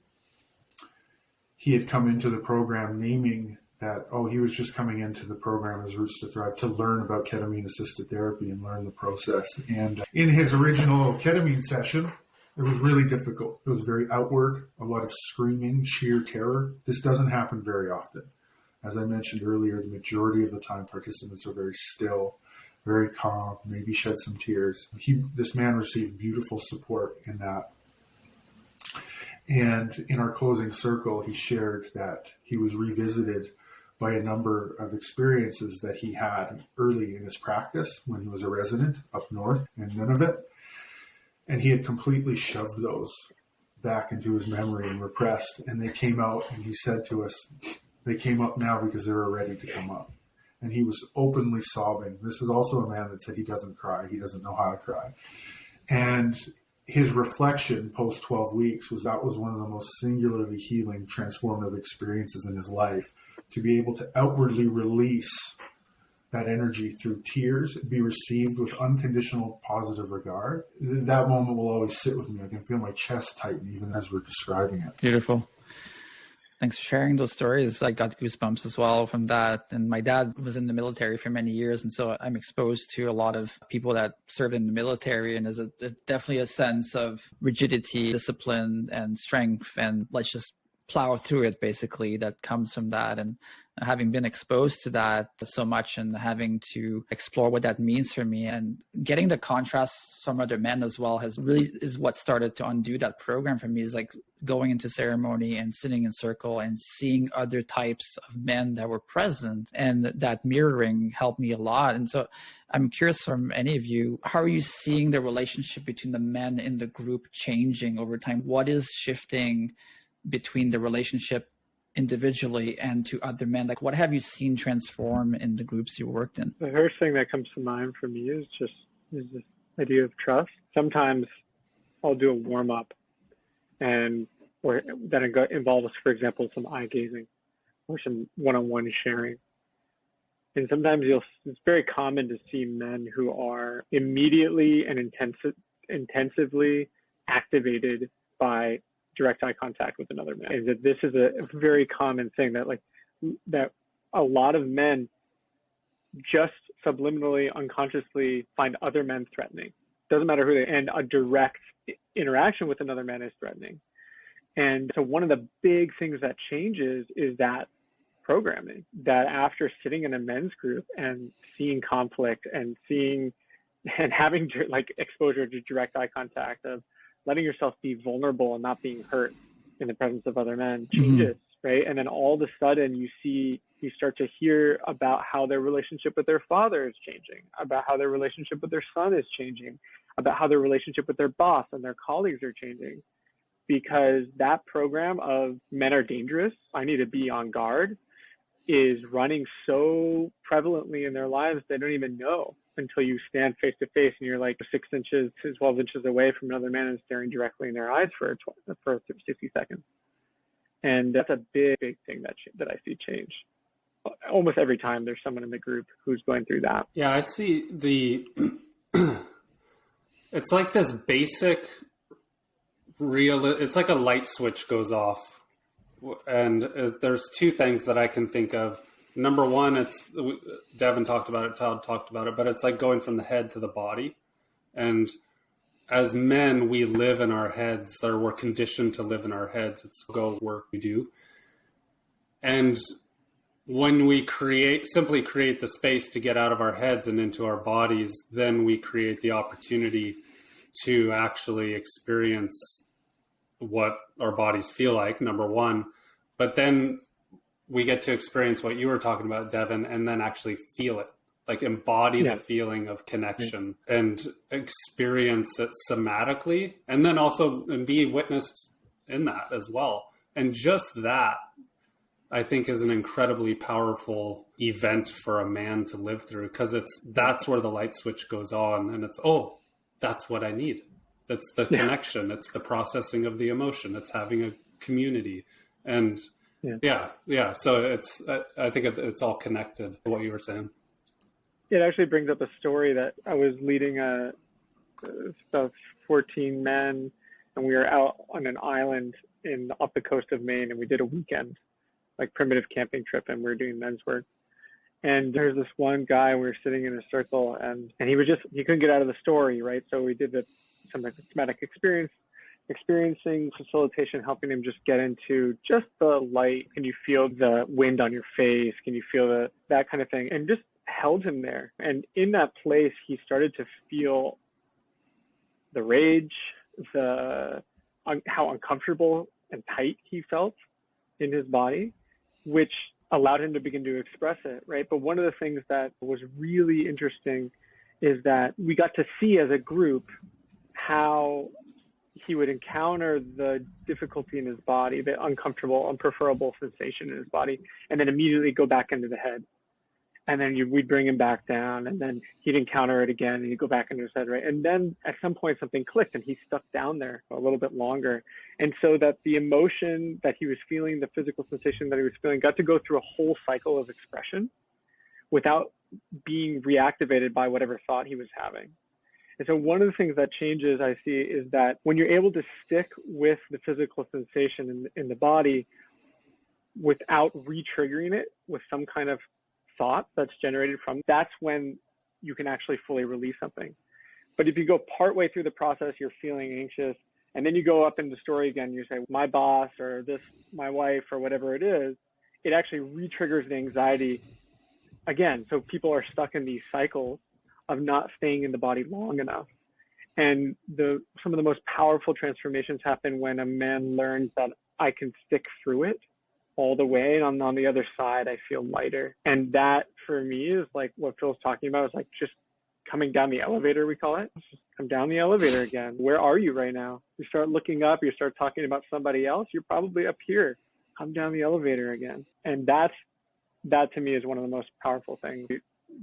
he had come into the program naming that, he was just coming into the program as Roots to Thrive to learn about ketamine-assisted therapy and learn the process. And in his original ketamine session, it was really difficult. It was very outward, a lot of screaming, sheer terror. This doesn't happen very often. As I mentioned earlier, the majority of the time participants are very still, very calm, maybe shed some tears. This man received beautiful support in that. And in our closing circle, he shared that he was revisited by a number of experiences that he had early in his practice when he was a resident up north in Nunavut. And he had completely shoved those back into his memory and repressed. And they came out, and he said to us, they came up now because they were ready to come up. And he was openly sobbing. This is also a man that said he doesn't cry. He doesn't know how to cry. And his reflection post 12 weeks was one of the most singularly healing, transformative experiences in his life, to be able to outwardly release that energy through tears, be received with unconditional positive regard. That moment will always sit with me. I can feel my chest tighten even as we're describing it. Beautiful. Thanks for sharing those stories. I got goosebumps as well from that. And my dad was in the military for many years. And so I'm exposed to a lot of people that served in the military. And there's definitely a sense of rigidity, discipline, and strength. And let's just plow through it, basically, that comes from that. And having been exposed to that so much and having to explore what that means for me and getting the contrasts from other men as well is what started to undo that program for me, is like going into ceremony and sitting in circle and seeing other types of men that were present, and that mirroring helped me a lot. And so I'm curious from any of you, how are you seeing the relationship between the men in the group changing over time? What is shifting between the relationship individually and to other men? Like, what have you seen transform in the groups you worked in? The first thing that comes to mind for me is this idea of trust. Sometimes I'll do a warm up or that involves, for example, some eye gazing or some one-on-one sharing. And sometimes it's very common to see men who are immediately and intensively activated by direct eye contact with another man. And that this is a very common thing that a lot of men just subliminally, unconsciously find other men threatening. Doesn't matter who they, and a direct interaction with another man is threatening. And so one of the big things that changes is that programming, that after sitting in a men's group and seeing conflict and having like exposure to direct eye contact, of letting yourself be vulnerable and not being hurt in the presence of other men changes, right? And then all of a sudden you start to hear about how their relationship with their father is changing, about how their relationship with their son is changing, about how their relationship with their boss and their colleagues are changing. Because that program of men are dangerous, I need to be on guard, is running so prevalently in their lives they don't even know until you stand face to face and you're like 6 inches to 12 inches away from another man and staring directly in their eyes for 60 seconds. And that's a big, big thing that I see change. Almost every time there's someone in the group who's going through that. Yeah, I see it's like this basic it's like a light switch goes off. And there's two things that I can think of. Number one, it's Devon talked about it, Todd talked about it, but it's like going from the head to the body. And as men, we live in our heads, or we're conditioned to live in our heads. It's go work we do. And when we simply create the space to get out of our heads and into our bodies, then we create the opportunity to actually experience what our bodies feel like, number one. But then we get to experience what you were talking about, Devon, and then actually feel it, like embody the feeling of connection and experience it somatically, and then also be witnessed in that as well. And just that, I think, is an incredibly powerful event for a man to live through, because that's where the light switch goes on, and it's, oh, that's what I need. It's the connection. It's the processing of the emotion. It's having a community. And so I think it's all connected to what you were saying. It actually brings up a story that I was leading about 14 men, and we were out on an island off the coast of Maine, and we did a weekend, like primitive camping trip, and we were doing men's work. And there's this one guy, we were sitting in a circle, and he couldn't get out of the story, right? So we did some somatic experiencing facilitation, helping him just get into just the light. Can you feel the wind on your face? Can you feel that kind of thing? And just held him there. And in that place, he started to feel the rage, how uncomfortable and tight he felt in his body, which allowed him to begin to express it, right? But one of the things that was really interesting is that we got to see as a group how he would encounter the difficulty in his body, the uncomfortable, unpreferable sensation in his body, and then immediately go back into the head. And then we'd bring him back down, and then he'd encounter it again, and he'd go back into his head, right? And then at some point something clicked, and he stuck down there for a little bit longer. And so that the emotion that he was feeling, the physical sensation that he was feeling, got to go through a whole cycle of expression without being reactivated by whatever thought he was having. And so one of the things that changes, I see, is that when you're able to stick with the physical sensation in the body without re-triggering it with some kind of thought that's generated from, that's when you can actually fully release something. But if you go partway through the process, you're feeling anxious, and then you go up in the story again, you say, my boss or this, my wife or whatever it is, it actually re-triggers the anxiety again. So people are stuck in these cycles of not staying in the body long enough. And some of the most powerful transformations happen when a man learns that I can stick through it all the way, and on the other side, I feel lighter. And that, for me, is like what Phil's talking about, is like just coming down the elevator, we call it. Just come down the elevator again. Where are you right now? You start looking up, you start talking about somebody else, you're probably up here. Come down the elevator again. And that to me is one of the most powerful things.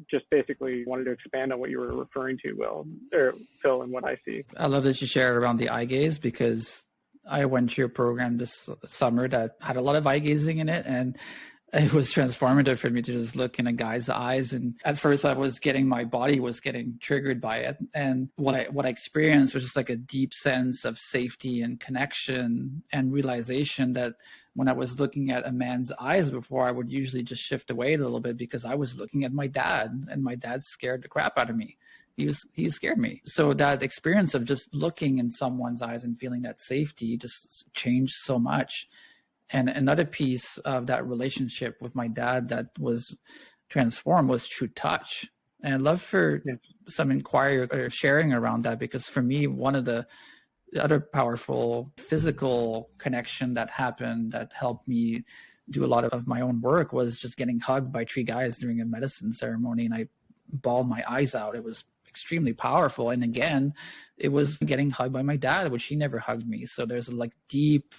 Just basically wanted to expand on what you were referring to, Phil, and what I see. I love that you shared around the eye gaze, because I went through a program this summer that had a lot of eye gazing in it. And it was transformative for me to just look in a guy's eyes. And at first my body was getting triggered by it. And what I experienced was just like a deep sense of safety and connection and realization that when I was looking at a man's eyes before, I would usually just shift away a little bit because I was looking at my dad, and my dad scared the crap out of me. He scared me. So that experience of just looking in someone's eyes and feeling that safety just changed so much. And another piece of that relationship with my dad that was transformed was true touch. And I'd love for some inquiry or sharing around that, because for me, one of the other powerful physical connection that happened that helped me do a lot of my own work was just getting hugged by 3 guys during a medicine ceremony. And I bawled my eyes out. It was extremely powerful. And again, it was getting hugged by my dad, which he never hugged me. So there's like deep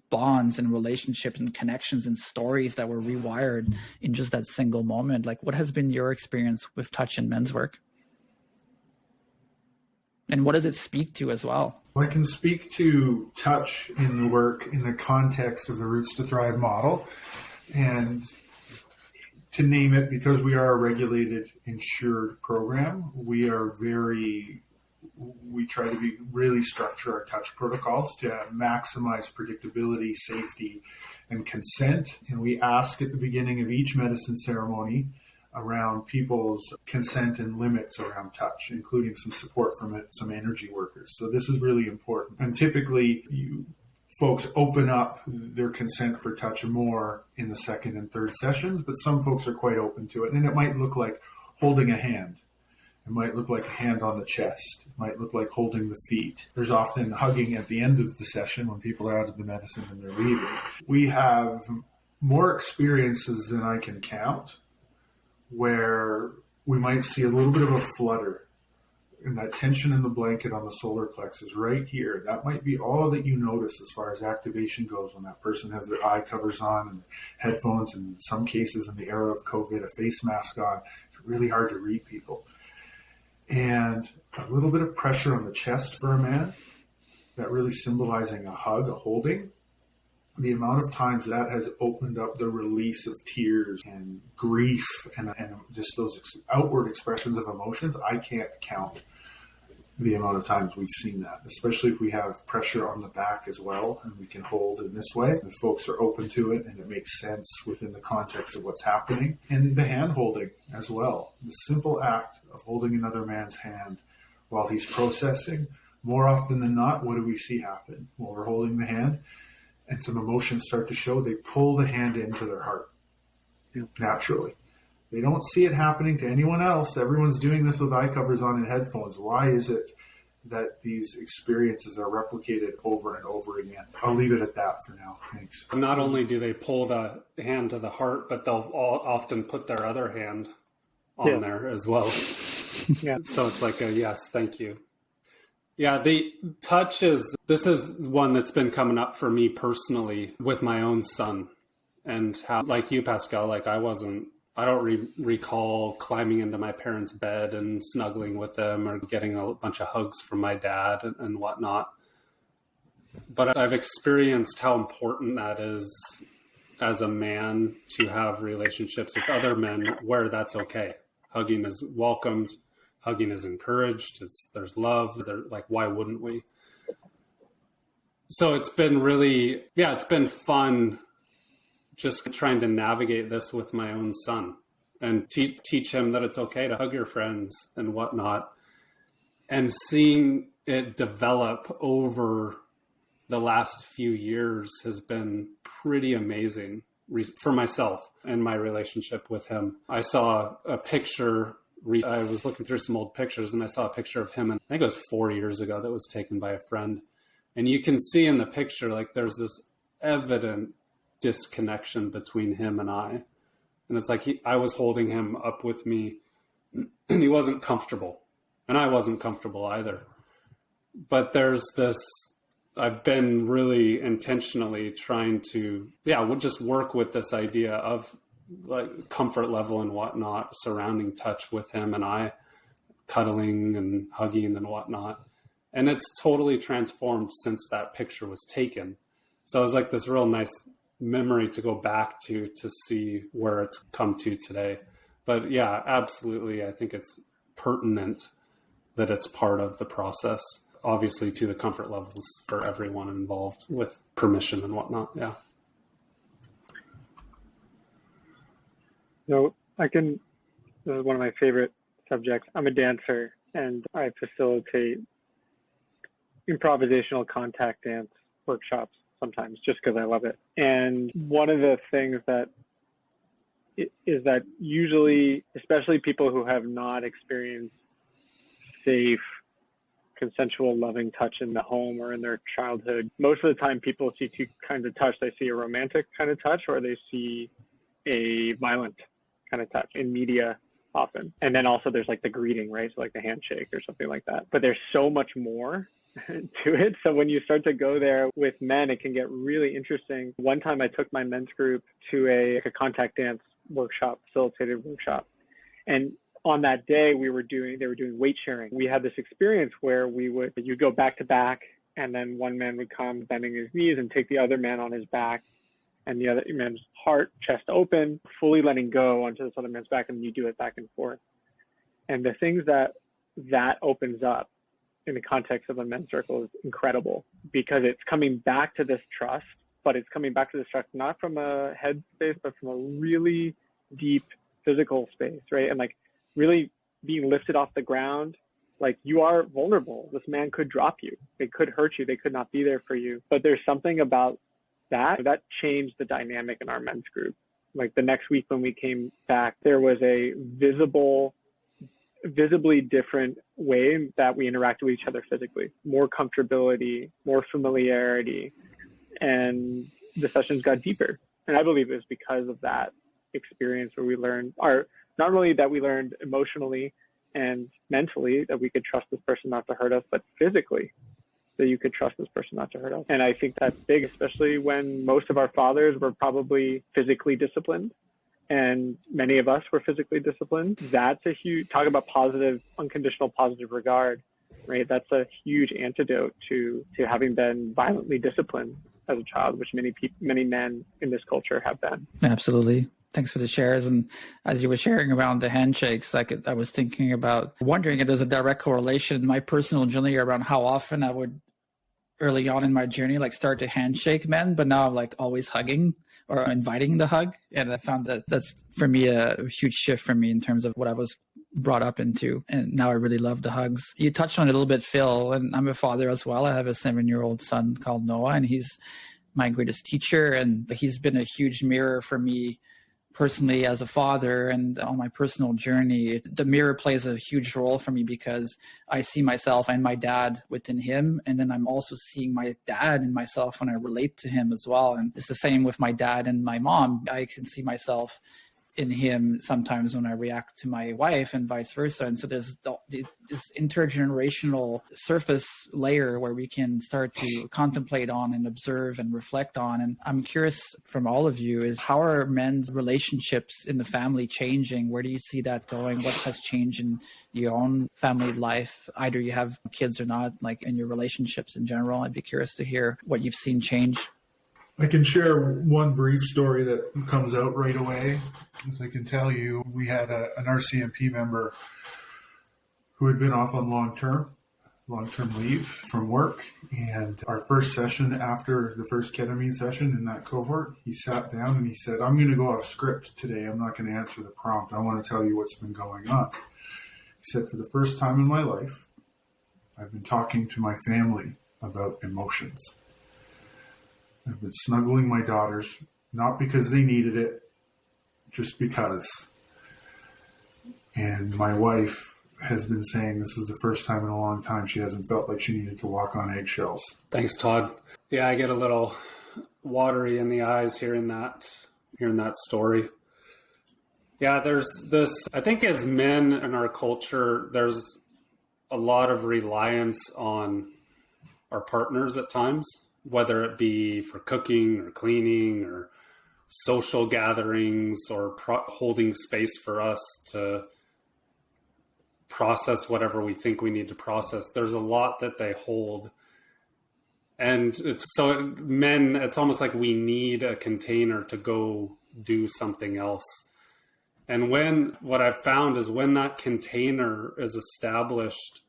bonds and relationships and connections and stories that were rewired in just that single moment. Like, what has been your experience with touch in men's work? And what does it speak to as well? Well, I can speak to touch in the work in the context of the Roots to Thrive model. And to name it, because we are a regulated, insured program, we try to really structure our touch protocols to maximize predictability, safety, and consent. And we ask at the beginning of each medicine ceremony around people's consent and limits around touch, including some support from some energy workers. So this is really important. And typically, folks open up their consent for touch more in the second and third sessions, but some folks are quite open to it. And it might look like holding a hand. It might look like a hand on the chest. It might look like holding the feet. There's often hugging at the end of the session when people are out of the medicine and they're leaving. We have more experiences than I can count where we might see a little bit of a flutter and that tension in the blanket on the solar plexus right here. That might be all that you notice as far as activation goes when that person has their eye covers on and headphones, and in some cases in the era of COVID, a face mask on. It's really hard to read people. And a little bit of pressure on the chest for a man, that really symbolizing a hug, a holding. The amount of times that has opened up the release of tears and grief and just those outward expressions of emotions, I can't count the amount of times we've seen that, especially if we have pressure on the back as well and we can hold in this way. The folks are open to it and it makes sense within the context of what's happening. And the hand holding as well. The simple act of holding another man's hand while he's processing. More often than not, what do we see happen? While we're holding the hand and some emotions start to show, they pull the hand into their heart naturally. They don't see it happening to anyone else. Everyone's doing this with eye covers on and headphones. Why is it that these experiences are replicated over and over again? I'll leave it at that for now. Thanks. Not only do they pull the hand to the heart, but they'll often put their other hand on there as well. So it's like a yes, thank you. Yeah, the touch this is one that's been coming up for me personally with my own son, and how, like you, Pascal, like I don't recall climbing into my parents' bed and snuggling with them or getting a bunch of hugs from my dad and whatnot. But I've experienced how important that is as a man to have relationships with other men where that's okay. Hugging is welcomed. Hugging is encouraged. There's love. Like, why wouldn't we? So it's been it's been fun just trying to navigate this with my own son and teach him that it's okay to hug your friends and whatnot. And seeing it develop over the last few years has been pretty amazing for myself and my relationship with him. I saw a picture. I was looking through some old pictures and I saw a picture of him, and I think it was 4 years ago, that was taken by a friend. And you can see in the picture, like, there's this evident disconnection between him and I. And it's like I was holding him up with me and he wasn't comfortable. And I wasn't comfortable either. But there's this, I've been really intentionally trying to, we'll just work with this idea of like comfort level and whatnot surrounding touch with him and I, cuddling and hugging and whatnot. And it's totally transformed since that picture was taken. So it was like this real nice memory to go back to see where it's come to today. But yeah, absolutely. I think it's pertinent that it's part of the process, obviously to the comfort levels for everyone involved with permission and whatnot. Yeah. So this is one of my favorite subjects. I'm a dancer and I facilitate improvisational contact dance workshops sometimes just because I love it. And one of the things that is that usually, especially people who have not experienced safe, consensual, loving touch in the home or in their childhood, most of the time people see two kinds of touch. They see a romantic kind of touch or they see a violent kind of touch in media often. And then also there's like the greeting, right? So like the handshake or something like that. But there's so much more to it. So when you start to go there with men, it can get really interesting. One time I took my men's group to a contact dance workshop, facilitated workshop. And on that day they were doing weight sharing. We had this experience where you go back to back and then one man would come bending his knees and take the other man on his back and the other man's heart, chest open, fully letting go onto this other man's back, and you do it back and forth. And the things that opens up in the context of a men's circle is incredible because it's coming back to this trust, but it's coming back to this trust not from a head space, but from a really deep physical space, right? And like really being lifted off the ground, like you are vulnerable. This man could drop you. They could hurt you. They could not be there for you. But there's something about that changed the dynamic in our men's group. Like the next week when we came back, there was a visibly different way that we interact with each other physically, more comfortability, more familiarity, and the sessions got deeper. And I believe it was because of that experience where we learned, not only that we learned emotionally and mentally that we could trust this person not to hurt us, but physically that you could trust this person not to hurt us. And I think that's big, especially when most of our fathers were probably physically disciplined and many of us were physically disciplined. That's a huge, talk about positive, unconditional positive regard, right? That's a huge antidote to having been violently disciplined as a child, which many men in this culture have been. Absolutely. Thanks for the shares. And as you were sharing around the handshakes, I was thinking about wondering if there's a direct correlation in my personal journey around how often I would early on in my journey, like start to handshake men, but now I'm like always hugging or inviting the hug. And I found that that's for me a huge shift for me in terms of what I was brought up into. And now I really love the hugs. You touched on it a little bit, Phil, and I'm a father as well. I have a 7-year-old son called Noah, and he's my greatest teacher. And he's been a huge mirror for me personally as a father and on my personal journey. The mirror plays a huge role for me because I see myself and my dad within him. And then I'm also seeing my dad and myself when I relate to him as well. And it's the same with my dad and my mom. I can see myself in him sometimes when I react to my wife and vice versa. And so there's this intergenerational surface layer where we can start to contemplate on and observe and reflect on. And I'm curious from all of you is how are men's relationships in the family changing? Where do you see that going? What has changed in your own family life? Either you have kids or not, like in your relationships in general. I'd be curious to hear what you've seen change. I can share one brief story that comes out right away. As I can tell you, we had an RCMP member who had been off on long-term leave from work. And our first session after the first ketamine session in that cohort, he sat down and he said, I'm going to go off script today. I'm not going to answer the prompt. I want to tell you what's been going on. He said, for the first time in my life, I've been talking to my family about emotions. I've been snuggling my daughters, not because they needed it, just because. And my wife has been saying this is the first time in a long time she hasn't felt like she needed to walk on eggshells. Thanks, Todd. Yeah, I get a little watery in the eyes hearing that story. Yeah, there's this, I think as men in our culture, there's a lot of reliance on our partners at times, whether it be for cooking or cleaning or social gatherings or holding space for us to process whatever we think we need to process. There's a lot that they hold. And men, it's almost like we need a container to go do something else. And what I've found is when that container is established,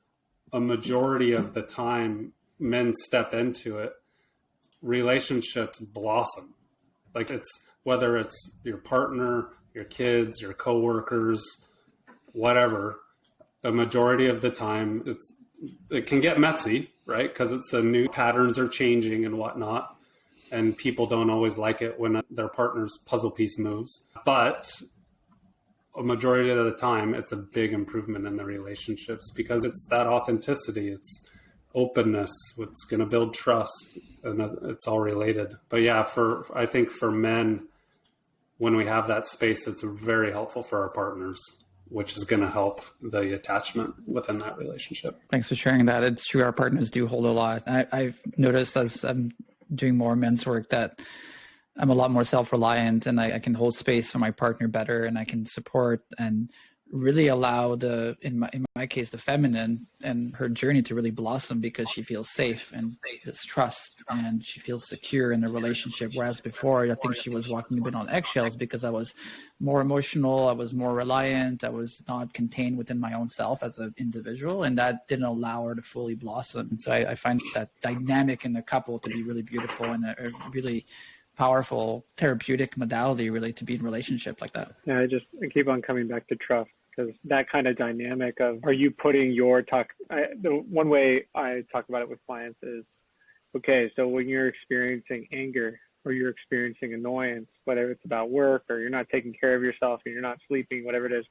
a majority of the time men step into it, relationships blossom. Like whether it's your partner, your kids, your coworkers, whatever, a majority of the time it can get messy, right? Because it's new patterns are changing and whatnot. And people don't always like it when their partner's puzzle piece moves. But a majority of the time, it's a big improvement in the relationships because it's that authenticity. It's openness. It's going to build trust, and it's all related. But yeah, I think for men, when we have that space, it's very helpful for our partners, which is going to help the attachment within that relationship. Thanks for sharing that. It's true. Our partners do hold a lot. I've noticed as I'm doing more men's work that I'm a lot more self-reliant, and I can hold space for my partner better, and I can support and really allow in my case, the feminine and her journey to really blossom because she feels safe and there's trust and she feels secure in the relationship. Whereas before, I think she was walking a bit on eggshells because I was more emotional, I was more reliant, I was not contained within my own self as an individual, and that didn't allow her to fully blossom. And so I find that dynamic in a couple to be really beautiful and a really powerful therapeutic modality, really, to be in a relationship like that. Yeah, I keep on coming back to trust, because that kind of dynamic of, are you putting your the one way I talk about it with clients is, okay, so when you're experiencing anger or you're experiencing annoyance, whether it's about work or you're not taking care of yourself and you're not sleeping, whatever it is,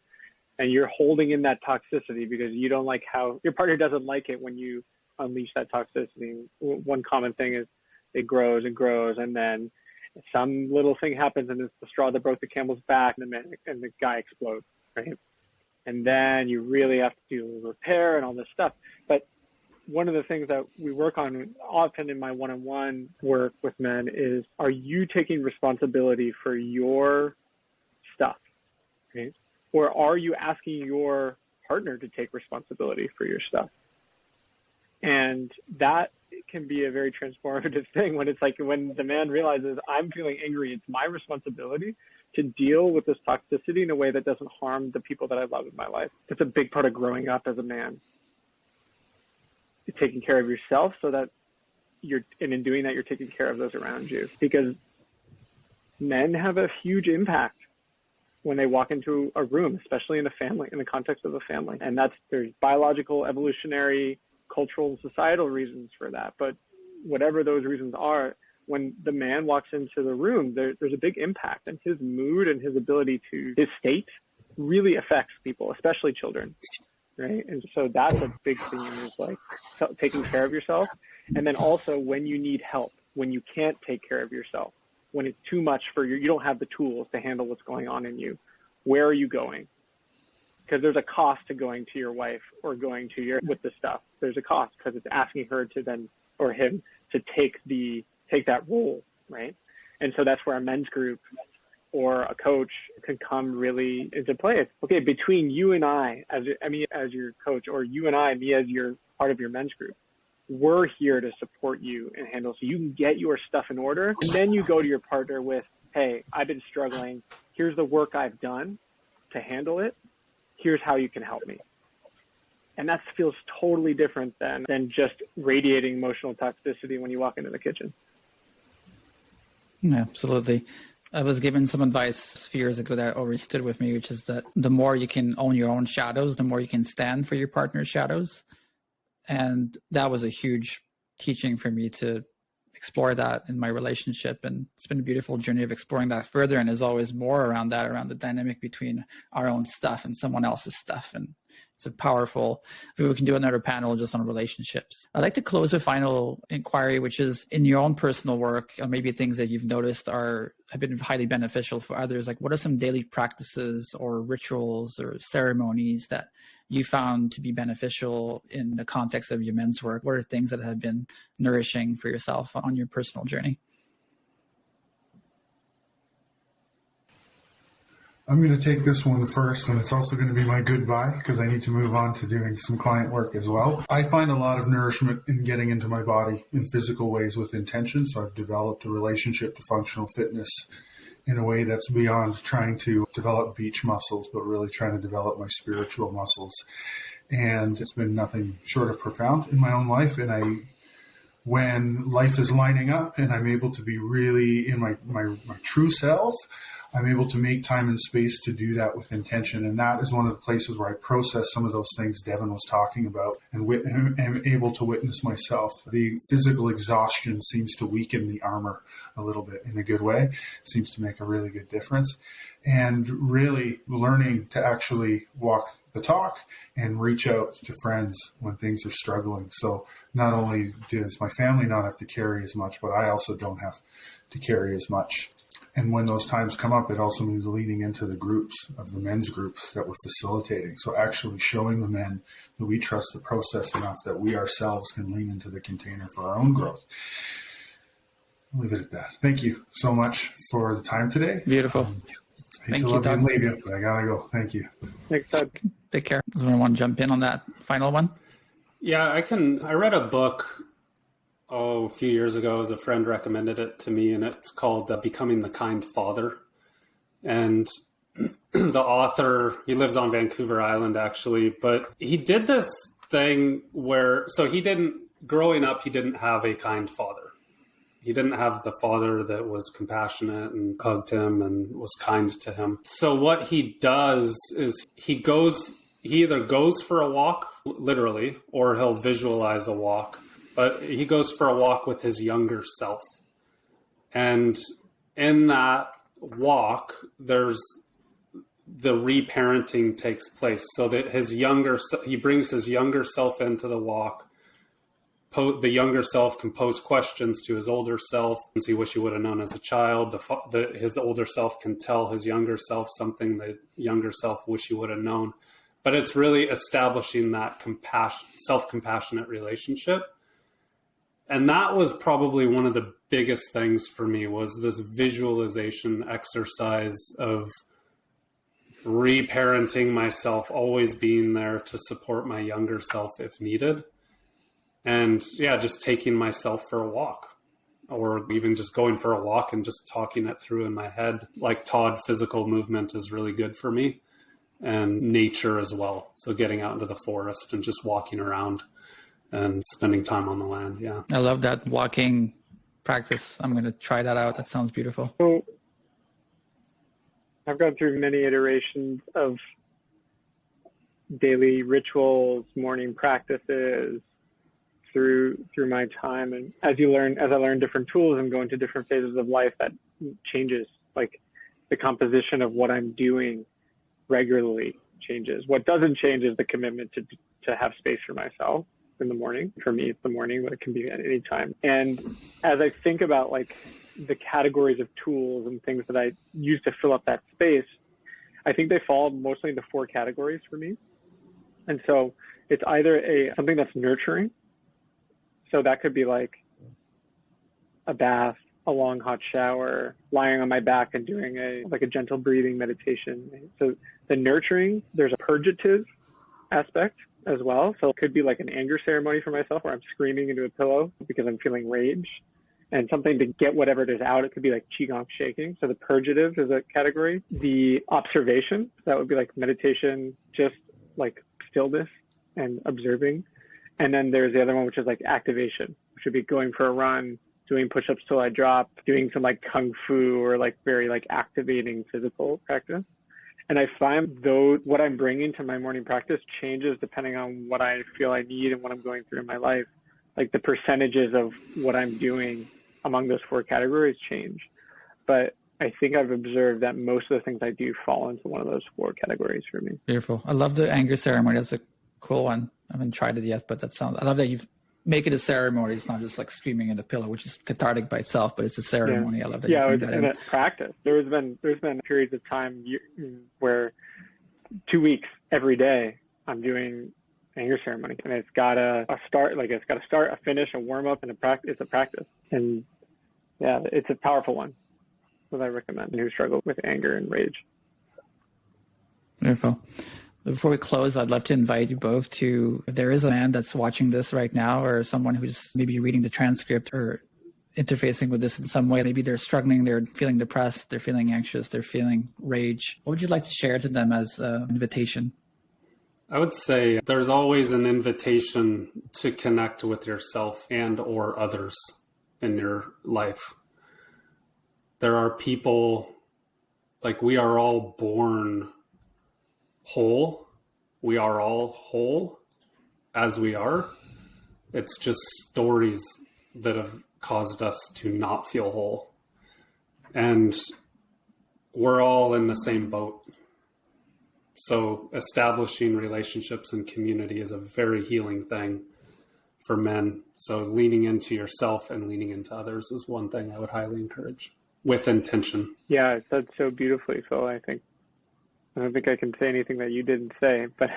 and you're holding in that toxicity because you don't like how your partner doesn't like it when you unleash that toxicity. One common thing is it grows and grows, and then some little thing happens and it's the straw that broke the camel's back, and the guy explodes, right? And then you really have to do repair and all this stuff. But one of the things that we work on often in my one-on-one work with men is, are you taking responsibility for your stuff, right? Or are you asking your partner to take responsibility for your stuff? And that can be a very transformative thing when it's like, when the man realizes, I'm feeling angry, it's my responsibility to deal with this toxicity in a way that doesn't harm the people that I love in my life. It's a big part of growing up as a man. You're taking care of yourself so that and in doing that, you're taking care of those around you, because men have a huge impact when they walk into a room, especially in a family, in the context of a family. And there's biological, evolutionary, cultural, and societal reasons for that. But whatever those reasons are, when the man walks into the room, there's a big impact, and his mood and his his state really affects people, especially children, right? And so that's a big thing, is like taking care of yourself. And then also when you need help, when you can't take care of yourself, when it's too much you don't have the tools to handle what's going on in you, where are you going? Because there's a cost to going to your wife or going to with the stuff. There's a cost, because it's asking her to then, or him, to take that role, right? And so that's where a men's group or a coach can come really into play. It's, okay, between you and I, as your coach, or you and I, me as your part of your men's group, we're here to support you and handle, so you can get your stuff in order. And then you go to your partner with, hey, I've been struggling. Here's the work I've done to handle it. Here's how you can help me. And that feels totally different than just radiating emotional toxicity when you walk into the kitchen. Yeah, absolutely. I was given some advice a few years ago that always stood with me, which is that the more you can own your own shadows, the more you can stand for your partner's shadows. And that was a huge teaching for me to explore that in my relationship. And it's been a beautiful journey of exploring that further. And there's always more around the dynamic between our own stuff and someone else's stuff. And it's a powerful, we can do another panel just on relationships. I'd like to close with a final inquiry, which is, in your own personal work, or maybe things that you've noticed have been highly beneficial for others. Like, what are some daily practices or rituals or ceremonies that you found to be beneficial in the context of your men's work? What are things that have been nourishing for yourself on your personal journey? I'm going to take this one first, and it's also going to be my goodbye because I need to move on to doing some client work as well. I find a lot of nourishment in getting into my body in physical ways with intention. So I've developed a relationship to functional fitness in a way that's beyond trying to develop beach muscles, but really trying to develop my spiritual muscles. And it's been nothing short of profound in my own life. And when life is lining up and I'm able to be really in my true self, I'm able to make time and space to do that with intention. And that is one of the places where I process some of those things Devon was talking about and am able to witness myself. The physical exhaustion seems to weaken the armor a little bit in a good way. It seems to make a really good difference. And really learning to actually walk the talk and reach out to friends when things are struggling. So not only does my family not have to carry as much, but I also don't have to carry as much. And when those times come up, it also means leaning into the groups of the men's groups that we're facilitating. So actually showing the men that we trust the process enough that we ourselves can lean into the container for our own growth. I'll leave it at that. Thank you so much for the time today. Beautiful. I hate to love you and leave you, but I gotta go. Thank you. Thanks, Todd. Take care. Does anyone want to jump in on that final one? Yeah, I read a book a few years ago as a friend recommended it to me, and it's called Becoming the Kind Father. And the author, he lives on Vancouver Island actually, but he did this thing where, so growing up, he didn't have a kind father. He didn't have the father that was compassionate and hugged him and was kind to him. So what he does is he either goes for a walk, literally, or he'll visualize a walk. But he goes for a walk with his younger self. And in that walk, there's the reparenting takes place so that he brings his younger self into the walk. The younger self can pose questions to his older self and he wish he would have known as a child. His older self can tell his younger self something the younger self wish he would have known. But it's really establishing that self-compassionate relationship. And that was probably one of the biggest things for me, was this visualization exercise of reparenting myself, always being there to support my younger self if needed. And yeah, just taking myself for a walk, or even just going for a walk and just talking it through in my head. Like Todd, physical movement is really good for me, and nature as well. So getting out into the forest and just walking around and spending time on the land. Yeah. I love that walking practice. I'm going to try that out. That sounds beautiful. So I've gone through many iterations of daily rituals, morning practices through my time. And as I learn different tools and go into different phases of life, that changes. Like the composition of what I'm doing regularly changes. What doesn't change is the commitment to have space for myself in the morning. For me, it's the morning, but it can be at any time. And as I think about like the categories of tools and things that I use to fill up that space, I think they fall mostly into 4 categories for me. And so it's either something that's nurturing. So that could be like a bath, a long hot shower, lying on my back and doing a gentle breathing meditation. So the nurturing, there's a purgative aspect as well. So it could be like an anger ceremony for myself where I'm screaming into a pillow because I'm feeling rage and something to get whatever it is out. It could be like qigong shaking. So the purgative is a category. The observation, that would be like meditation, just like stillness and observing. And then there's the other one, which is like activation, which would be going for a run, doing push-ups till I drop, doing some like kung fu or like very like activating physical practice. And I find what I'm bringing to my morning practice changes depending on what I feel I need and what I'm going through in my life. Like the percentages of what I'm doing among those 4 categories change. But I think I've observed that most of the things I do fall into one of those 4 categories for me. Beautiful. I love the anger ceremony. That's a cool one. I haven't tried it yet, but I love that you make it a ceremony. It's not just like screaming in a pillow, which is cathartic by itself, but it's a ceremony. Yeah. I love that. Yeah, it's in a practice. There's been periods of time where 2 weeks every day I'm doing anger ceremony, and it's got a start, a finish, a warm up, and it's a practice. And yeah, it's a powerful one that I recommend who struggle with anger and rage. Wonderful. Before we close, I'd love to invite you both to, if there is a man that's watching this right now, or someone who's maybe reading the transcript or interfacing with this in some way, maybe they're struggling, they're feeling depressed, they're feeling anxious, they're feeling rage. What would you like to share to them as an invitation? I would say there's always an invitation to connect with yourself and or others in your life. There are people, like, we are all born whole. We are all whole as we are. It's just stories that have caused us to not feel whole. And we're all in the same boat. So establishing relationships and community is a very healing thing for men. So leaning into yourself and leaning into others is one thing I would highly encourage, with intention. Yeah, that's so beautifully, Phil. I don't think I can say anything that you didn't say, but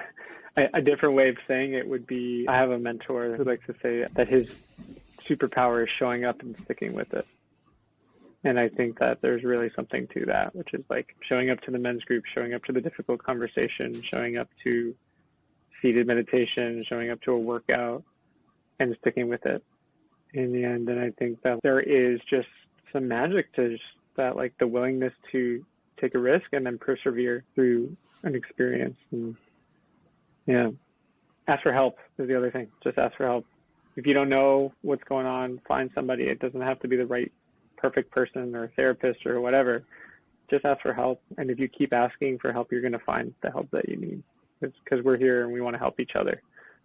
a different way of saying it would be, I have a mentor who likes to say that his superpower is showing up and sticking with it. And I think that there's really something to that, which is like showing up to the men's group, showing up to the difficult conversation, showing up to seated meditation, showing up to a workout, and sticking with it in the end. And I think that there is just some magic to just that, like the willingness to take a risk and then persevere through an experience. And yeah, ask for help is the other thing. Just ask for help. If you don't know what's going on, find somebody. It doesn't have to be the right perfect person or therapist or whatever. Just ask for help. And if you keep asking for help, you're going to find the help that you need. It's because we're here and we want to help each other.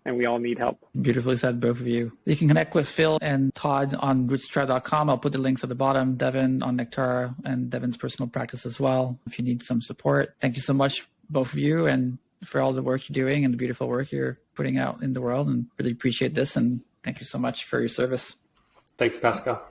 And we all need help. Beautifully said, both of you. You can connect with Phil and Todd on rootstotribe.com. I'll put the links at the bottom. Devon on Nectara and Devon's personal practice as well, if you need some support. Thank you so much, both of you, and for all the work you're doing and the beautiful work you're putting out in the world. And really appreciate this. And thank you so much for your service. Thank you, Pascal.